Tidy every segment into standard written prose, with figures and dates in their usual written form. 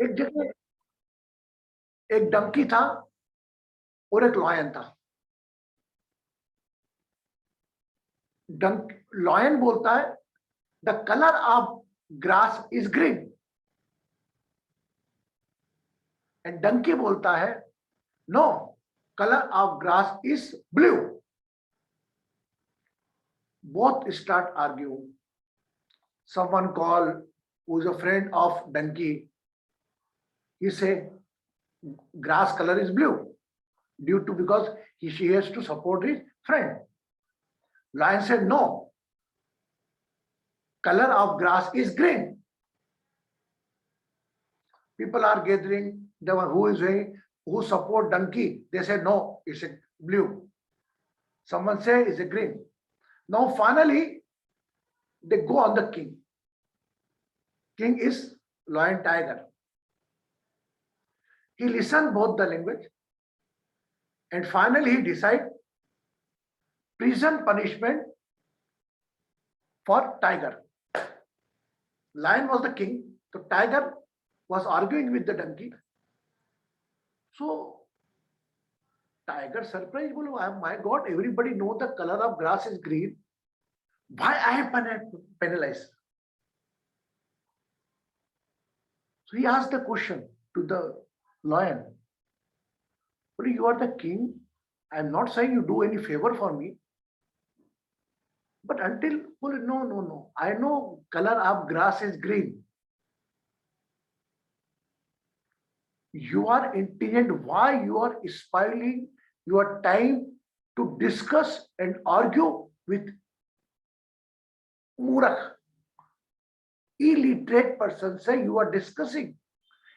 एक जगह एक डंकी था और एक लॉयन था। लॉयन बोलता है the colour of grass is green, and donkey बोलता है no, colour of grass is blue. Both start arguing. Someone called who is a friend of donkey, he say grass color is blue due to because she has to support his friend. Lion said no, color of grass is green. People are gathering, the one who is saying who support donkey, they say no, it's a blue. Someone say it's a green. Now finally they go on the king. King is lion tiger. He listened both the language and finally he decide prison punishment for tiger. Lion was the king, so tiger was arguing with the donkey. So tiger surprised, my God, everybody know the color of grass is green. Why I am penalized? So he asked the question to the lion. You are the king. I am not saying you do any favor for me. But until, no. I know color of grass is green. You are intelligent. Why you are spoiling your time to discuss and argue with Murak? Illiterate person say you are discussing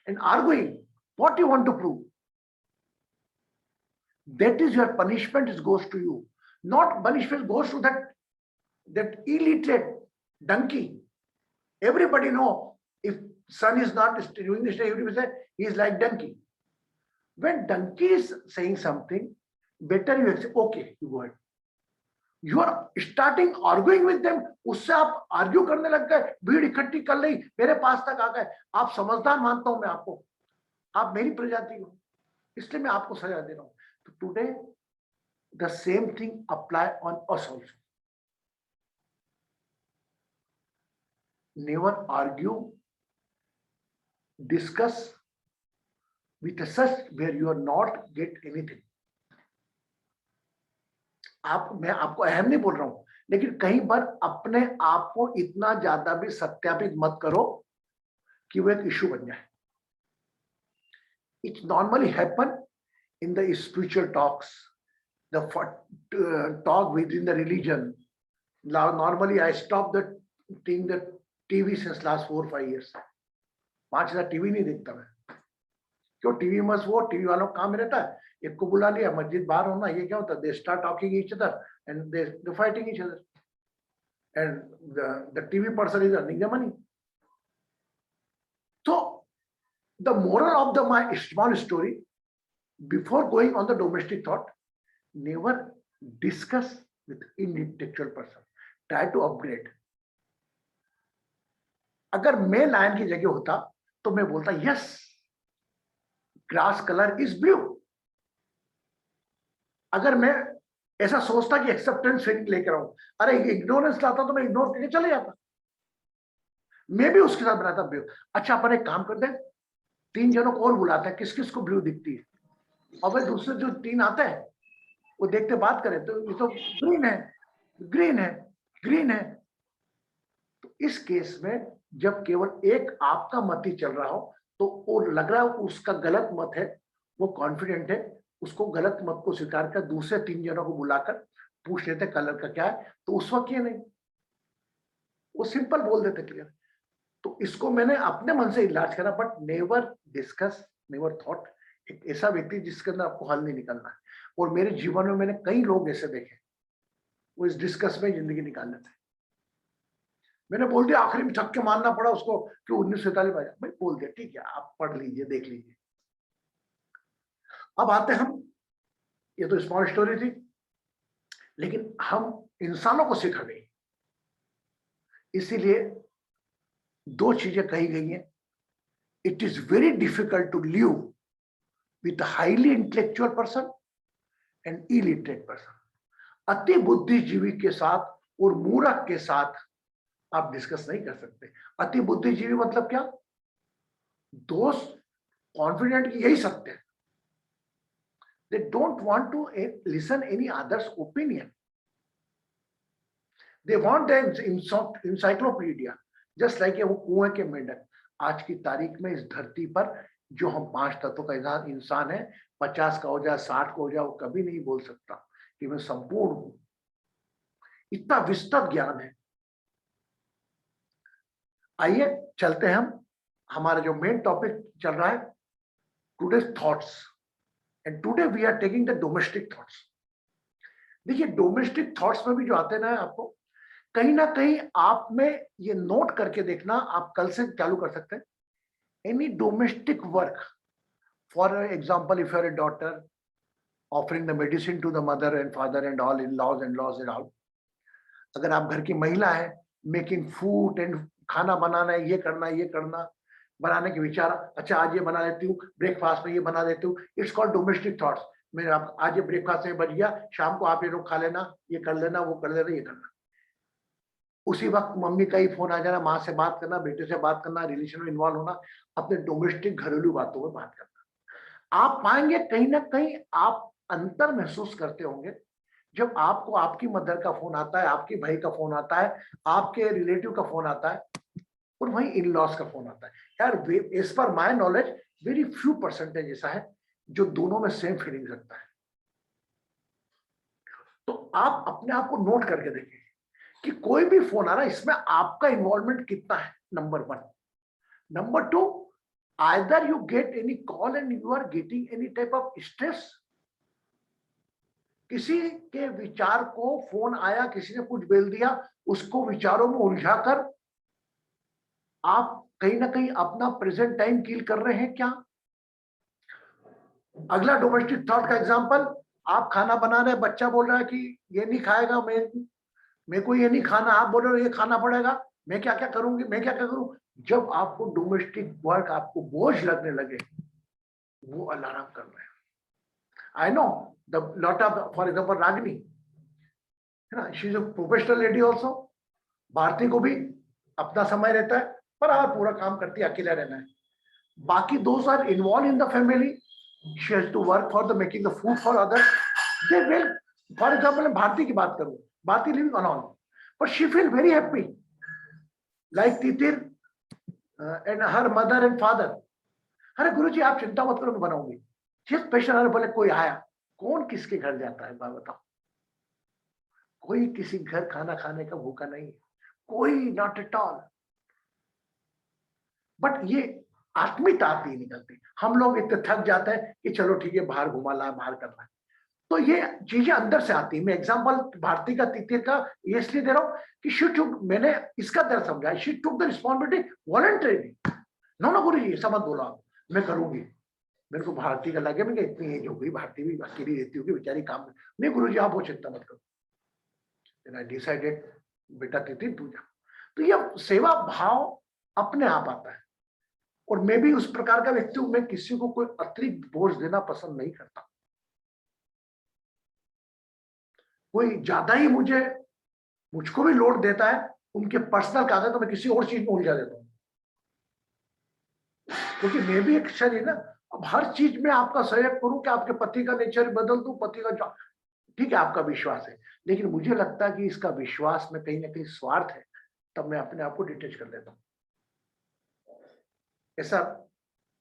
and arguing. What you want to prove? That is your punishment. It goes to you. Not punishment goes to that illiterate donkey. Everybody know if son is not doing this, everybody say he is like donkey. When donkey is saying something, better you say, okay, you go ahead. You are starting arguing with them. उससे आप argue करने लग गए, भीड़ इकट्ठी कर ली, मेरे पास तक आ गए। आप समझदार मानता हूं मैं आपको, आप मेरी प्रजाति हो, इसलिए मैं आपको सजा दे रहा हूं। तो today the same thing apply on us also. Never argue, discuss with such where you are not get anything. मैं आपको अहम नहीं बोल रहा हूं, लेकिन कहीं बार अपने आप को इतना ज्यादा भी सत्यापित मत करो कि वो एक इश्यू बन जाए. It normally happen in the spiritual talks, the talk within the religion. Normally I stopped the TV since last 4 or 5 years. 5 साल टीवी नहीं देखता मैं. क्यों? टीवी मस्त वो टीवी वालों का काम रहता है, एक को बुला लिया, मस्जिद बाहर होना, ये क्या होता है? They start talking each other and they fighting each other, and the TV person is earning the money. So the moral of my small story, before going on the domestic thought, never discuss with intellectual person. Try to upgrade. अगर मैं lion की जगह होता तो मैं बोलता yes, grass colour is blue. अगर मैं ऐसा सोचता कि एक्सेप्टेंस फीलिंग लेकर आऊं, अरे इग्नोरेंस लाता तो मैं इग्नोर करके चले जाता, मैं भी उसके साथ बनाता ब्लू. अच्छा, अपन एक काम करते हैं, 3 जनों को और बुलाते हैं, किस किस को ब्लू दिखती है, और वे दूसरे जो 3 आते हैं वो देखते बात करें तो ये तो ग्रीन है, ग्रीन है, ग्रीन है. तो इस केस में जब केवल एक आपका मत ही चल रहा हो तो वो लग रहा है उसका गलत मत है, वो कॉन्फिडेंट है, उसको गलत मत को स्वीकार कर दूसरे 3 जनों को बुलाकर पूछ लेते कलर का क्या है, तो उस वक्त ये नहीं, वो सिंपल बोल देते क्लियर. तो इसको मैंने अपने मन से इलाज करा, but never discuss, never thought. एक ऐसा व्यक्ति जिसके अंदर आपको हल नहीं निकलना है, और मेरे जीवन में मैंने कई लोग ऐसे देखे, वो इस डिस्कस में जिंदगी निकाल लेते हैं. मैंने बोल दिया, आखिरी में थक के मानना पड़ा उसको कि 1947 भाई बोल दिया, ठीक है आप पढ़ लीजिए, देख लीजिए. अब आते हम, ये तो स्मॉल स्टोरी थी, लेकिन हम इंसानों को सिखा गई. इसीलिए 2 चीजें कही गई हैं. it is very difficult to live with a highly intellectual person and illiterate person. अति बुद्धिजीवी के साथ और मूर्ख के साथ आप डिस्कस नहीं कर सकते। अति बुद्धिजीवी मतलब क्या? दोस्त कॉन्फिडेंट यही सत्य है। They don't want to listen any other's opinion. They want the encyclopedia, just like वो कुएं के मेंढक। आज की तारीख में इस धरती पर जो हम 5 तत्वों का इंसान है, 50 का हो जाए, 60 का हो जाए, वो कभी नहीं बोल सकता कि मैं संपूर्ण हूं। इतना विस्तृत ज्ञान है। आइए चलते हैं हम, हमारा जो मेन टॉपिक चल रहा है, today's thoughts, and today we are taking the domestic thoughts. देखिए डोमेस्टिक थॉट्स में भी जो आते हैं ना, आपको कहीं ना कहीं आप में ये नोट करके देखना, आप कल से चालू कर सकते हैं। Any domestic work, for example if you're a daughter offering the medicine to the mother and father and all in laws and all, अगर आप घर की महिला है, मेकिंग फूड एंड खाना बनाना है, ये करना ये करना, बनाने के विचार, अच्छा आज ये बना लेती हूँ, ब्रेकफास्ट में ये बना देती हूँ, इट्स कॉल्ड डोमेस्टिक थॉट्स। मैं आज ये ब्रेकफास्ट में बच गया, शाम को आप ये लोग खा लेना, ये कर लेना, वो कर लेना, ये करना। उसी वक्त मम्मी का ही फोन आ जाना, माँ से बात करना, बेटे से बात करना, रिलेशन में इन्वॉल्व होना, अपने डोमेस्टिक घरेलू बातों में बात करना। आप पाएंगे कहीं ना कहीं आप अंतर महसूस करते होंगे जब आपको आपकी मदर का फोन आता है, आपके भाई का फोन आता है, आपके रिलेटिव का फोन आता है, और वही इन लॉज का फोन आता है। यार as per my knowledge very few percentage ऐसा है जो दोनों में सेम फीलिंग रखता है। तो आप अपने आप को नोट करके देखें कि कोई भी फोन आ रहा है, इसमें आपका इन्वॉल्वमेंट कितना है, number 1। Number 2, either you get any call and you are getting any type of stress. किसी के विचार को फोन आया, किसी ने कुछ बोल दिया, उसको विचारों में उलझा कर आप कहीं ना कहीं अपना प्रेजेंट टाइम किल कर रहे हैं क्या? अगला डोमेस्टिक थॉट का एग्जांपल, आप खाना बना रहे हैं, बच्चा बोल रहा है कि ये नहीं खाएगा, मेरे को ये नहीं खाना, आप बोल रहे हो ये खाना पड़ेगा, मैं क्या क्या करूंगी, मैं क्या क्या करूं। जब आपको डोमेस्टिक वर्क आपको बोझ लगने लगे, वो अलार्म कर रहे हैं। I know the lot of, for example Ragini है ना, she is a professional lady also. Bharti को भी अपना समय रहता है, पर पूरा काम करती है, अकेला रहना है। बाकी दोस्त are involved in the family, she has to work for the making the food for others, they will. For example मैं भारती की बात करूं, Bharti living alone, but she feel very happy like Titir and her mother and father. अरे गुरुजी आप चिंता मत करो, मैं बनाऊंगी। स्पेशल। अरे बोले कोई आया, कौन किसके घर जाता है बताओ? कोई किसी घर खाना खाने का भूखा नहीं है, कोई, नॉट एट ऑल। बट ये आत्मीयता आती ही निकलती। हम लोग इतने थक जाते हैं कि चलो ठीक है बाहर घुमा ला, बाहर कर रहा है, तो ये चीजें अंदर से आती है। मैं एग्जांपल भारती का तितिर का ये इसलिए दे रहा हूं कि शी टुक, मैंने इसका दर्द समझा, she took the responsibility voluntarily. No no Guruji ऐसा मत बोला, मैं करूंगी। मेरे को भारती का लगे, मैं इतनी एज हो गई, भारती भी अकेली रहती होगी बेचारी, काम नहीं। गुरुजी आप वो चिंता मत करो। Then I decided, बेटा तितिर तू जा। तो ये सेवा भाव अपने आप आता है। और मैं भी उस प्रकार का व्यक्ति हूं, मैं किसी को कोई अतिरिक्त बोझ देना पसंद नहीं करता। कोई ज्यादा ही मुझको भी लोड देता है, उनके पर्सनल कागज, तो मैं किसी और चीज में उलझा देता हूं, क्योंकि मैं भी एक शरीर ना। अब हर चीज में आपका सहयोग करूं कि आपके पति का नेचर बदल दूं, पति का, ठीक है आपका विश्वास है, लेकिन मुझे लगता है कि इसका विश्वास में कहीं ना कहीं स्वार्थ है, तब मैं अपने आप को डिटेच कर देता हूं। ऐसा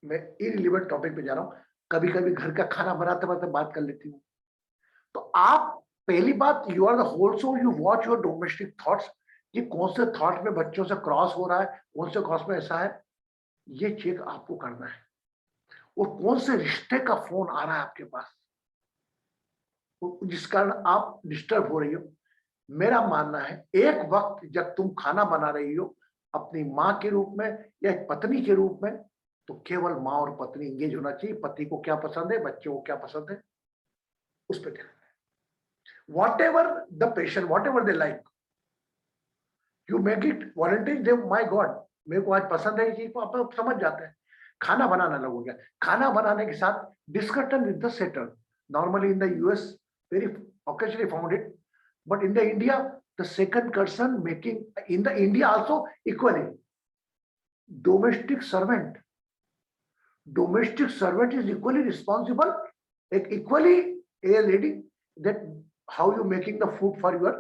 मैं इररिलेवेंट टॉपिक पे जा रहा हूं। कभी कभी घर का खाना बनाते वक्त बात कर लेती हूँ। तो आप पहली बात, you are the whole soul, you watch your domestic thoughts. ये कौन से थॉट में बच्चों से क्रॉस हो रहा है, कौन से क्रॉस में ऐसा है, ये चेक आपको करना है। और कौन से रिश्ते का फोन आ रहा है आपके पास जिस कारण आप डिस्टर्ब हो रही हो। मेरा मानना है एक वक्त जब तुम खाना बना रही हो अपनी माँ के रूप में या एक पत्नी के रूप में, तो केवल माँ और पत्नी इंगेज होना चाहिए। पति को क्या पसंद है, बच्चों को क्या पसंद है, उस पर ध्यान दें। What ever the patient, what ever they like, you make it volunteer. My God, मेरे को आज पसंद है ये चीज को, आप समझ जाते हैं। खाना बनाना अलग हो गया। खाना बनाने के साथ discussion with the setter, normally in the US very occasionally found it, but in the India the second person making, in the India also equally, domestic servant is equally responsible, equally a lady, that how you making the food for your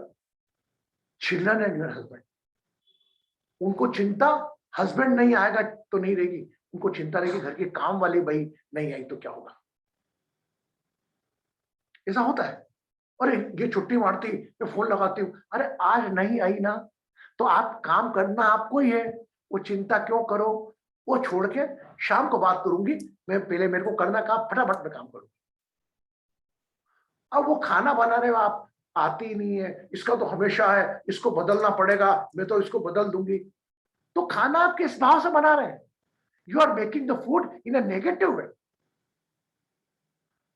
children and your husband. उनको चिंता husband नहीं आएगा तो नहीं रहेगी, उनको चिंता रहेगी घर के काम वाली भाई नहीं आई तो क्या होगा। ऐसा होता है। अरे ये छुट्टी मारती, मैं फोन लगाती हूँ, अरे आज नहीं आई ना तो आप काम करना आपको ही है, वो चिंता क्यों करो, वो छोड़ के शाम को बात करूंगी, मैं पहले मेरे को करना काम, फटाफट में काम करूंगी। अब वो खाना बना रहे हो आप, आती ही नहीं है, इसका तो हमेशा है, इसको बदलना पड़ेगा, मैं तो इसको बदल दूंगी, तो खाना आप किस भाव से बना रहे हैं? You are making the food in a negative way.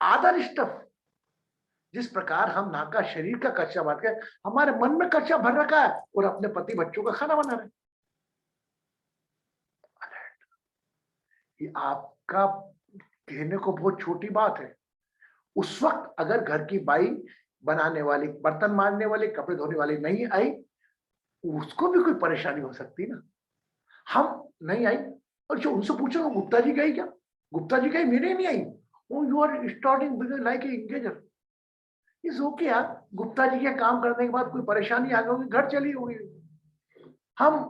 Other stuff, जिस प्रकार हम नाका शरीर का कच्चा बात के हमारे मन में कच्चा भर रखा है और अपने पति बच्चों का खाना बना रहे हैं। ये आपका कहने को बहुत छोटी बात है, उस वक्त अगर घर की बाई बनाने वाली, बर्तन मारने वाली, कपड़े धोने वाली नहीं आई, उसको भी कोई परेशानी हो सकती ना। हम नहीं आई और जो उनसे पूछो गुप्ता जी गई क्या, गुप्ता जी गई, मेरे नहीं आई, you are starting like engager, is okay यार, गुप्ता जी के काम करने के बाद कोई परेशानी आ गई होगी, घर चली होगी, हम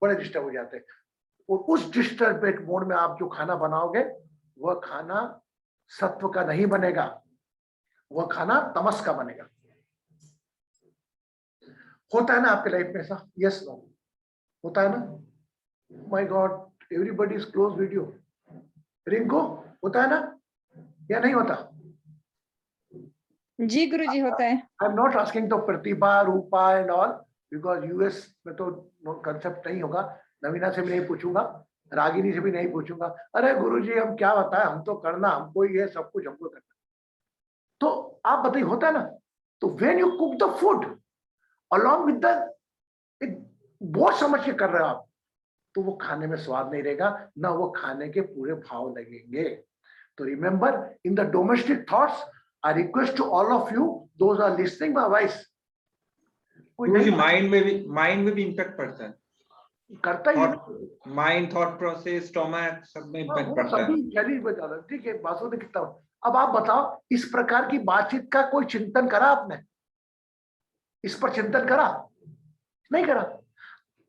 बड़े डिस्टर्ब हो जाते हैं। और उस डिस्टर्बेड मोड में आप जो खाना बनाओगे वह खाना सत्व का नहीं बनेगा, वह खाना तमस का बनेगा। होता है ना आपके लाइफ में ऐसा? यस नो होता है ना? My god, everybody is close video. Rinko, होता है ना या नहीं होता? जी गुरुजी, होता है। आई एम नॉट आस्किंग तो प्रतिभा, रूपा एंड ऑल, बिकॉज यूएस में तो कंसेप्ट नहीं होगा। नवीना से भी नहीं पूछूंगा, रागिनी से भी नहीं पूछूंगा, अरे गुरुजी हम क्या बताएं, हम तो करना, हमको ही है सब कुछ, हमको करना। तो आप बताइए, होता है ना? तो when you cook the food along with the, बहुत समझ के कर रहे हो आप, तो वो खाने में स्वाद नहीं रहेगा, ना वो खाने के पूरे भाव लगेंगे। तो remember, in the domestic thoughts, I request to all of you, those are listening my voice, Guruji mind में भी इम्पैक्ट पड़ता है, करता ही है, माइंड, थॉट प्रोसेस, स्टोमक, सब में इम्पैक्ट पड़ता है। शरीर में ज्यादा, ठीक है, बातों में कितना। अब आप बताओ, इस प्रकार की बातचीत का कोई चिंतन करा आपने? इस पर चिंतन करा? नहीं करा।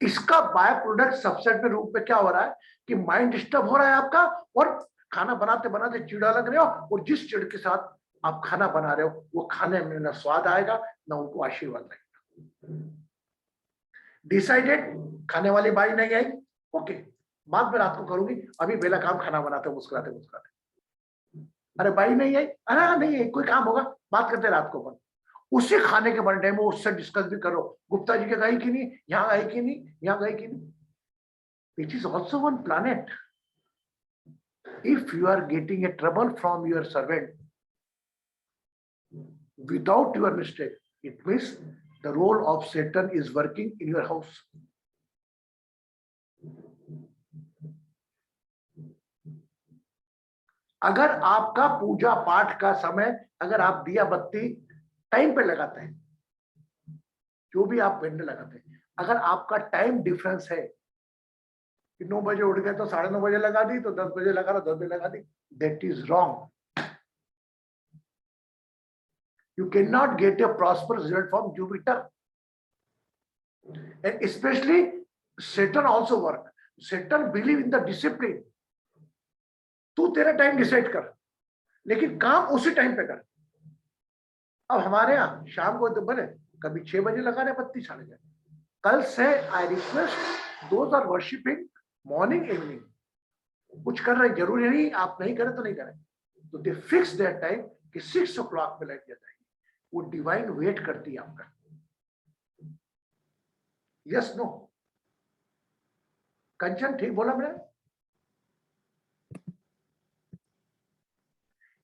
इसका बाय प्रोडक्ट सबसेट में रूप में क्या हो रहा है कि माइंड डिस्टर्ब हो रहा है आपका, और खाना बनाते बनाते चिड़ा लग रहे हो, और जिस चिड़ के साथ आप खाना बना रहे हो वो खाने में ना स्वाद आएगा ना उनको आशीर्वाद आएगा। डिसाइडेड, खाने वाली बाई नहीं आई, ओके, बाद में रात को करूंगी, अभी बेला काम खाना बनाते मुस्कुराते मुस्कुराते। अरे बाई नहीं आई, अरे नहीं आई, कोई काम होगा, बात करते रात को। उसी खाने के बर्थडे में उससे डिस्कस भी करो, गुप्ता जी के गई कि नहीं, यहाँ गई कि नहीं, यहाँ गई कि नहीं। It is also one planet. If you are getting a trouble from your servant without your mistake, it means the role of Satan is working in your house. अगर आपका पूजा पाठ का समय, अगर आप दिया बत्ती टाइम पे लगाते हैं, जो भी आप घंटे लगाते हैं, अगर आपका टाइम डिफरेंस है कि 9 बजे उठ गए तो 9:30 बजे लगा दी, तो 10 बजे लगा रहा, 10 बजे लगा दी, that is wrong. You cannot get a prosperous result from Jupiter, and especially Saturn also work. Saturn believe in the discipline. तू तेरा टाइम डिसाइड कर, लेकिन काम उसी टाइम पे कर। अब हमारे यहाँ शाम को तो बने कभी 6 बजे लगा रहे बत्ती, 6:30। कल से I request those are worshipping morning evening, कुछ कर रहे, जरूरी नहीं आप नहीं करें तो नहीं करें, तो दे फिक्स देयर टाइम कि 6 o'clock पे लाइट जाता है, वो डिवाइन वेट करती है आपका। Yes no? कंचन ठीक बोला मैंने?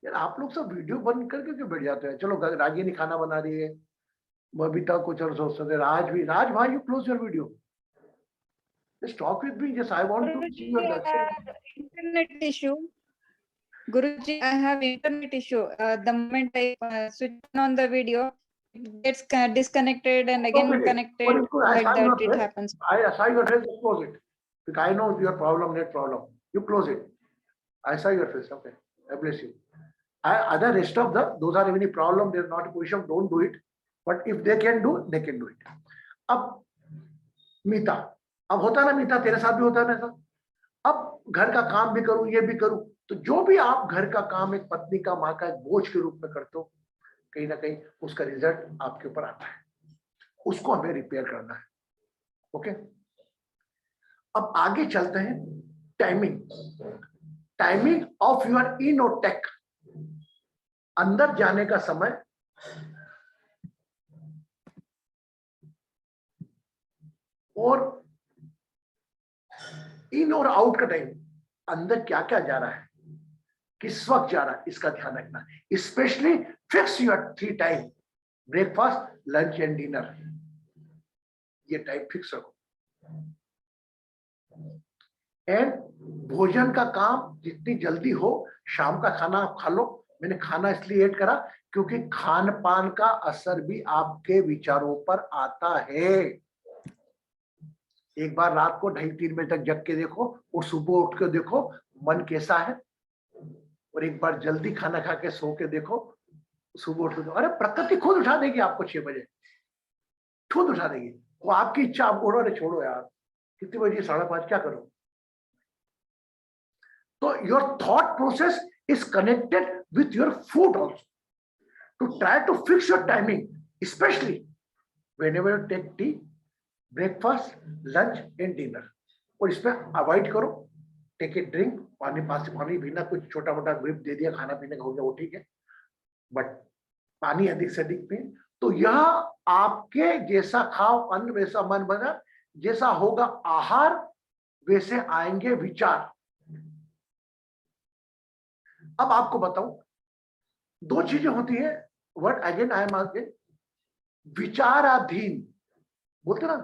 यार आप लोग सब वीडियो बंद करके क्यों बैठ जाते हैं? चलो रागिनी खाना बना रही है, बबीता कुछ और सोचते, राज भी, राज भाई you close your video, Just talk with me. Just I want to see your Guruji, I have internet issue. Guruji, I have internet issue. The moment I switch on the video, it gets disconnected and again connected. Like that, it happens. I saw your face. Just close it. Because I know your problem, net problem. You close it. I saw your face. Okay. I bless you. Other rest of those are any problem. They're not a position. Don't do it. But if they can do, they can do it. अब मीता, अब होता है ना मीता, तेरे साथ भी होता है ना ऐसा. अब घर का काम भी करूं, ये भी करूं, तो जो भी आप घर का काम एक पत्नी का, माँ का एक बोझ के रूप में करते हो, कहीं ना कहीं उसका रिजल्ट आपके ऊपर आता है. उसको हमें रिपेयर करना है. ओके, अब आगे चलते हैं. Timing of your Innotech. अंदर जाने का समय और इन और आउट का टाइम. अंदर क्या क्या जा रहा है, किस वक्त जा रहा है, इसका ध्यान रखना. Specially fix your 3 time: breakfast, lunch and dinner. ये टाइम फिक्स रखो. एंड भोजन का काम जितनी जल्दी हो, शाम का खाना आप खा लो. मैंने खाना इसलिए ऐड करा क्योंकि खान पान का असर भी आपके विचारों पर आता है. एक बार रात को 2:30-3 बजे तक जग के देखो और सुबह उठ के देखो मन कैसा है. और एक बार जल्दी खाना खा के सो के देखो, सुबह उठ के. अरे प्रकृति खुद उठा देगी आपको 6 बजे, खुद उठा देगी. वो आपकी इच्छा. आप बोलो अरे छोड़ो यार, कितनी बजे, 5:30, क्या करो. तो your thought process is connected with your food also. To try to fix your timing, especially whenever you take tea, breakfast, lunch and dinner. और इसमें अवॉइड करो. Take a drink. पानी, पास से पानी पीना, कुछ छोटा मोटा ग्रिप दे दिया, खाना पीने का हो गया, वो ठीक है, बट पानी अधिक से अधिक पिए. तो यह आपके जैसा खाओ अन्न वैसा मन बना. जैसा होगा आहार वैसे आएंगे विचार. अब आपको बताऊं, 2 चीजें होती है. Word again I am asking. विचाराधीन बोलते ना,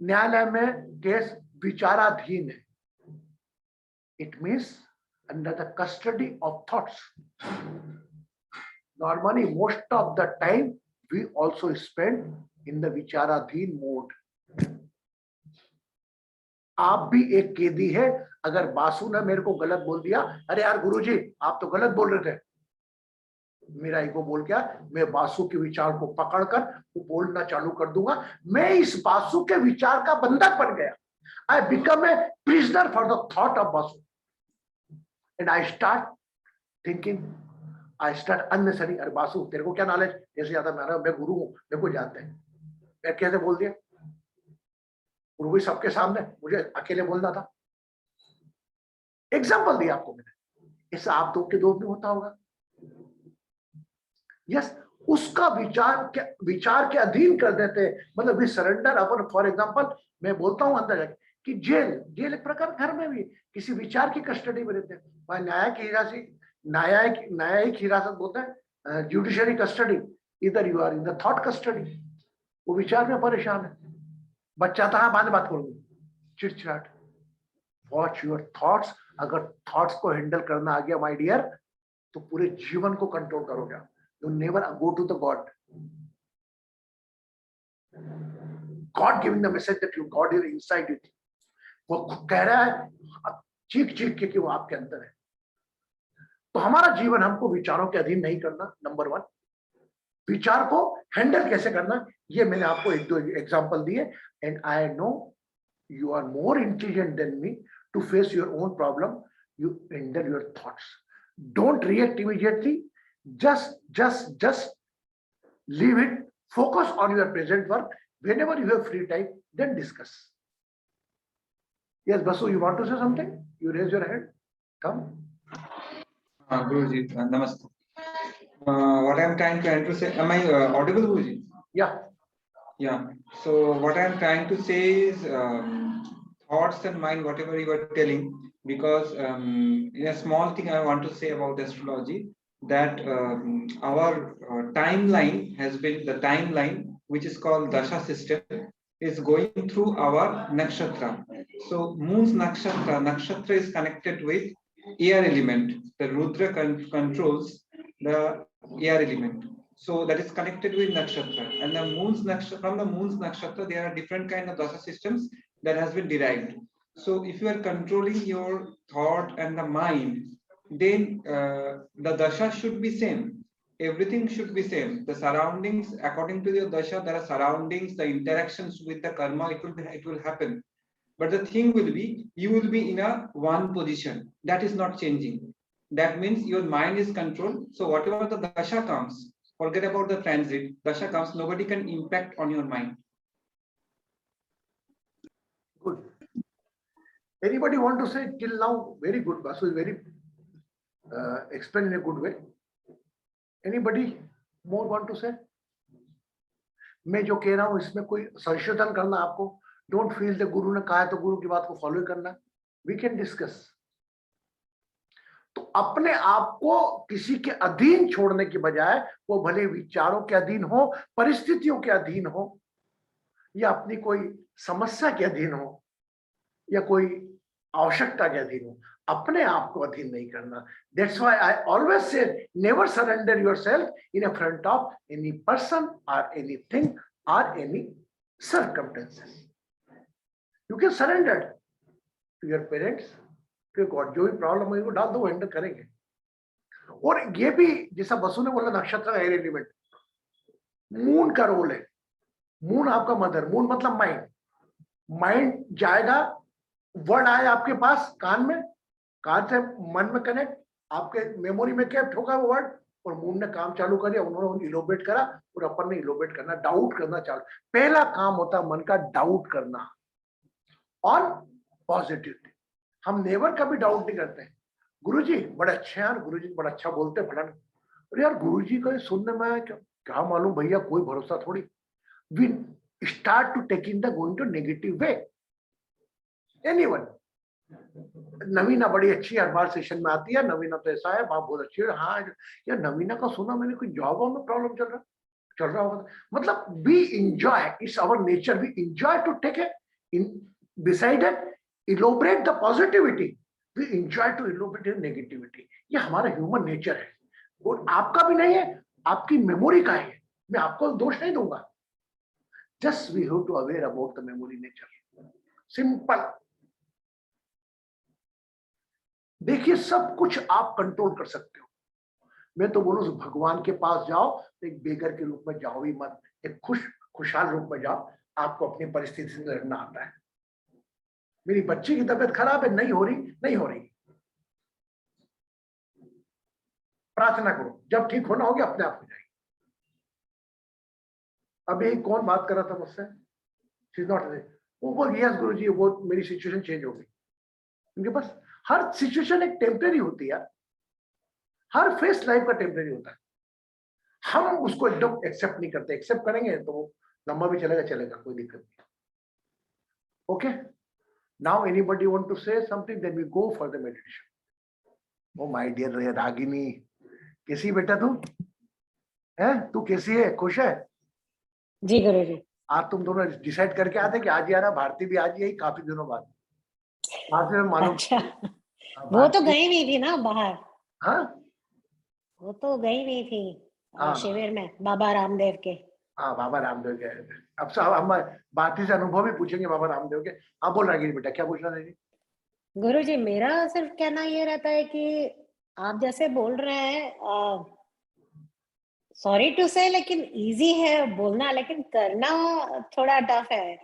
न्यायालय में केस विचाराधीन है. It means under the custody of thoughts. Normally most of the time we also spend in the विचाराधीन मोड. आप भी एक कैदी है. अगर बासु ने मेरे को गलत बोल दिया, अरे यार गुरुजी आप तो गलत बोल रहे थे, मेरा ईगो बोल गया, मैं बासु के विचार को पकड़कर वो बोलना चालू कर दूंगा. मैं इस बासु के विचार का बंधक बन गया. I become a prisoner for the thought of Basu. And I start thinking, I start unnecessary. अरे बासु तेरे को क्या नॉलेज, ऐसे ज्यादा मैं गुरु हूं, मेरे को जानते हैं. मैं कैसे बोल दिया, गुरु सबके सामने, मुझे अकेले बोलना था. एग्जाम्पल दिया आपको मैंने. ऐसा आप दो के दो में होता होगा. यस, उसका विचार के अधीन कर देते हैं. मतलब वी सरेंडर अपन. फॉर एग्जाम्पल मैं बोलता हूं अंदर जाके कि जेल एक प्रकार घर में भी किसी विचार की कस्टडी में रहते हैं. वह न्यायिक हिरासत बोलते हैं, जुडिशरी कस्टडी. इधर you are in the thought custody. वो विचार में परेशान है. बच्चा था, बाद में बात करूंगी, चिड़चिड़ाहट. Watch your thoughts. अगर थॉट्स को हैंडल करना आ गया माय डियर, तो पूरे जीवन को कंट्रोल करोगे. You never go to the God. God giving the message that you God is inside it. वो कह रहा है चीख चीख के कि वो आपके अंदर है. तो हमारा जीवन हमको विचारों के अधीन नहीं करना. नंबर 1, विचार को हैंडल कैसे करना, ये मैंने आपको 1-2 एग्जांपल दिए. And I know you are more intelligent than me to face your own problem. You handle your thoughts. Don't react immediately. Just leave it. Focus on your present work. Whenever you have free time, then discuss. Yes, Basu, you want to say something? You raise your hand. Come. Guruji, namaste. What I am trying to say, am I audible, Guruji? Yeah. Yeah. So what I am trying to say is thoughts and mind, whatever you are telling, because in a small thing I want to say about astrology, that our timeline has been, the timeline which is called Dasha system is going through our nakshatra. So moon's nakshatra is connected with air element. The Rudra controls the air element. So that is connected with nakshatra. And the moon's nakshatra, from the moon's nakshatra, there are different kind of dasha systems that has been derived. So if you are controlling your thought and the mind, then the dasha should be same. Everything should be same. The surroundings, according to your dasha, there are surroundings, the interactions with the karma, it will happen. But the thing will be, you will be in a one position. That is not changing. That means your mind is controlled. So whatever the dasha comes, forget about the transit. Dasha comes, nobody can impact on your mind. Good. Anybody want to say till now? Very good. Basu is very explained in a good way. Anybody more want to say? मैं जो कह रहा हूं इसमें कोई संशोधन करना आपको, डोंट फील द गुरु ने कहा है तो गुरु की बात को फॉलो करना. We can discuss. तो अपने आप को किसी के अधीन छोड़ने की बजाय, वो भले विचारों के अधीन हो, परिस्थितियों के अधीन हो, या अपनी कोई समस्या के अधीन हो, या कोई आवश्यकता के अधीन हो, अपने आप को अधीन नहीं करना. That's why I always say, never surrender yourself in a front of any person or anything or any circumstances. You can surrender to your parents, to God. जो भी प्रॉब्लम है वो डाल दो, हैंडल करेंगे. और ये भी जैसा बसु ने बोला, नक्षत्र एयर एलिमेंट, मून का रोल है. मून आपका मदर, मून मतलब माइंड. माइंड जाएगा, वर्ड आए आपके पास कान में, कान से मन में कनेक्ट, आपके मेमोरी में कैप्ट होगा वो वर्ड, और मून ने काम चालू कर दिया, उन्होंने इलोबरेट करा, और अपन ने इलोबरेट करना, डाउट करना चालू. पहला काम होता है मन का डाउट करना और पॉजिटिविटी. हम नेवर कभी डाउट नहीं करते. गुरुजी बड़े अच्छे हैं, गुरुजी बड़ा अच्छा बोलते हैं फलन. अरे यार गुरुजी का सुनने में क्या मालूम भैया, कोई भरोसा थोड़ी. We start to taking the going to negative way. Anyone. Navina बड़ी अच्छी हर बार सेशन में आती है, नवीना तो ऐसा है, बाप बहुत अच्छी है. हाँ यार नवीना का सुना मैंने, कोई जॉब में प्रॉब्लम चल रहा होगा. मतलब we enjoy, it's our nature, we enjoy to take in beside it, elaborate the positivity. We enjoy to elaborate negativity. ये हमारा ह्यूमन नेचर है, और आपका भी नहीं है, आपकी मेमोरी का है. मैं आपको दोष नहीं दूंगा. Just we have to aware about the memory nature. Simple. देखिए सब कुछ आप कंट्रोल कर सकते हो. मैं तो बोलूं भगवान के पास जाओ, एक बेगर के रूप में जाओ ही मत, एक खुशहाल रूप में जाओ. आपको अपनी परिस्थिति से लड़ना आता है. मेरी बच्ची की तबीयत खराब है, नहीं हो रही, प्रार्थना करो, जब ठीक होना होगा अपने आप हो जाएगी. अभी कौन बात कर रहा था मुझसे, शी इज नॉट, वो बोल यस गुरुजी, वो मेरी सिचुएशन चेंज हो गई. क्योंकि बस हर सिचुएशन एक टेम्परेरी होती है, हर फेस लाइफ का टेम्परेरी होता है. हम उसको एकदम एक्सेप्ट नहीं करते. एक्सेप्ट करेंगे तो वो लंबा भी चलेगा, कोई दिक्कत नहीं. Okay. Now anybody want to say something, then we go for the meditation. Oh my dear Ragini, कैसी बेटा तू है? तू कैसी है? खुश है? जी गुरुजी. आज तुम दोनों डिसाइड करके आते कि आज ही आ रहा, भारती भी आज ही आई काफी दिनों बाद. आज मैं मालूम. अच्छा, वो तो गई नहीं थी ना बाहर. हाँ, वो तो गई नहीं थी हाँ. शिविर में बाबा रामदेव के. हाँ बाबा रामदेव के. अब हम भारती से अनुभव भी पूछेंगे बाबा रामदेव के. हाँ बोल रागिनी बेटा, क्या पूछना है? गुरुजी मेरा सिर्फ कहना ये रहता है कि आप जैसे बोल रहे हैं, सॉरी टू से, लेकिन इजी है बोलना, लेकिन करना थोड़ा टफ है.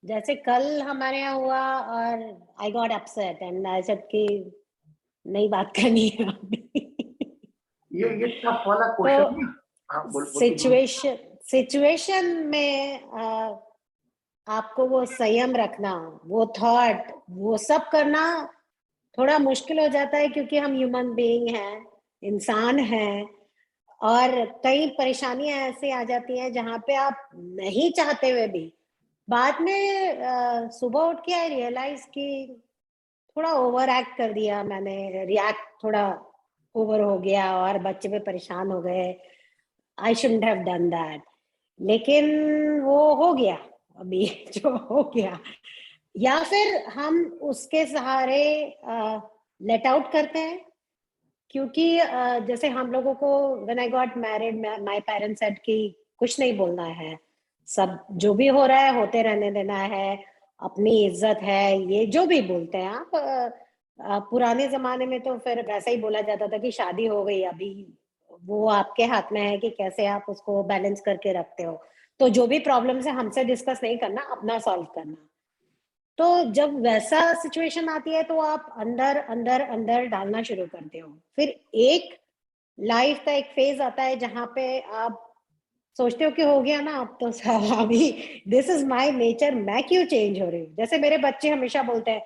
जैसे कल हमारे यहाँ हुआ और I got upset and I said कि नहीं बात करनी है अभी. ये टफ वाला क्वेश्चन. हाँ बोल. सिचुएशन में आपको वो संयम रखना, वो थॉट, वो सब करना थोड़ा मुश्किल हो जाता है, क्योंकि हम ह्यूमन बीइंग हैं, इंसान हैं, और कई परेशानियां ऐसे आ जाती हैं जहां पे आप नहीं चाहते हुए भी बाद में सुबह उठ के आई रियलाइज कि थोड़ा ओवर एक्ट कर दिया मैंने, रिएक्ट थोड़ा ओवर हो गया और बच्चे पे परेशान हो गए. I shouldn't have done that. लेकिन वो हो गया, अभी जो हो गया. या फिर हम उसके सहारे लेट आउट करते हैं, क्योंकि जैसे हम लोगों को when I got married my parents said कि कुछ नहीं बोलना है, सब जो भी हो रहा है होते रहने देना है, अपनी इज्जत है, ये जो भी बोलते हैं आप। पुराने जमाने में तो फिर वैसा ही बोला जाता था कि शादी हो गई, अभी वो आपके हाथ में है कि कैसे आप उसको बैलेंस करके रखते हो। तो जो भी प्रॉब्लम्स है हमसे डिस्कस नहीं करना, अपना सॉल्व करना। तो जब वैसा सिचुएशन आती है तो आप अंदर अंदर अंदर डालना शुरू करते हो। फिर एक लाइफ का एक फेज आता है जहां पे आप सोचते हो कि हो गया ना, अब तो अभी दिस इज माय नेचर, मैं क्यों चेंज हो रही हूँ। जैसे मेरे बच्चे हमेशा बोलते हैं,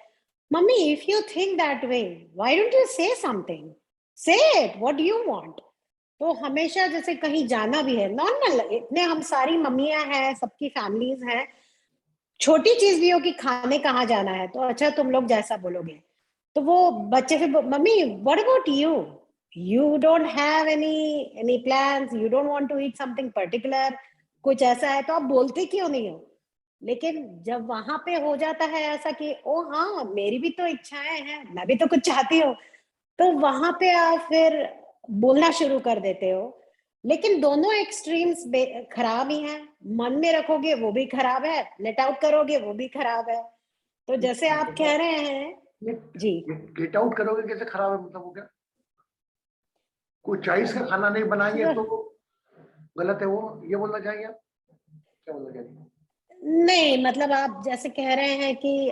mummy if you think that way why don't you say something, say it what do you want. तो हमेशा जैसे कहीं जाना भी है, नॉर्मल, इतने हम सारी मम्मियां हैं, सबकी फैमिलीज हैं, छोटी चीज भी हो कि खाने कहाँ जाना है, तो अच्छा तुम लोग जैसा बोलोगे। तो वो बच्चे फिर, mummy what about you, you don't have any plans, you don't want to eat something particular, कुछ ऐसा है तो आप बोलते क्यों नहीं हो। लेकिन जब वहां पे हो जाता है ऐसा कि ओ हाँ मेरी भी तो इच्छाएं हैं, मैं भी तो कुछ चाहती हूँ, तो वहां पे आप फिर बोलना शुरू कर देते हो। लेकिन दोनों एक्सट्रीम्स खराब ही हैं, मन में रखोगे वो भी खराब है, लेट आउट करोगे वो भी खराब है। तो जैसे आप कह रहे हैं जी, गेट आउट करोगे कैसे खराब है, मतलब वो क्या, कोई चॉइस का खाना नहीं बनाएंगे तो गलत है, वो ये बोलना चाहेंगे आप, क्या बोलना चाहेंगे? नहीं मतलब आप जैसे कह रहे हैं कि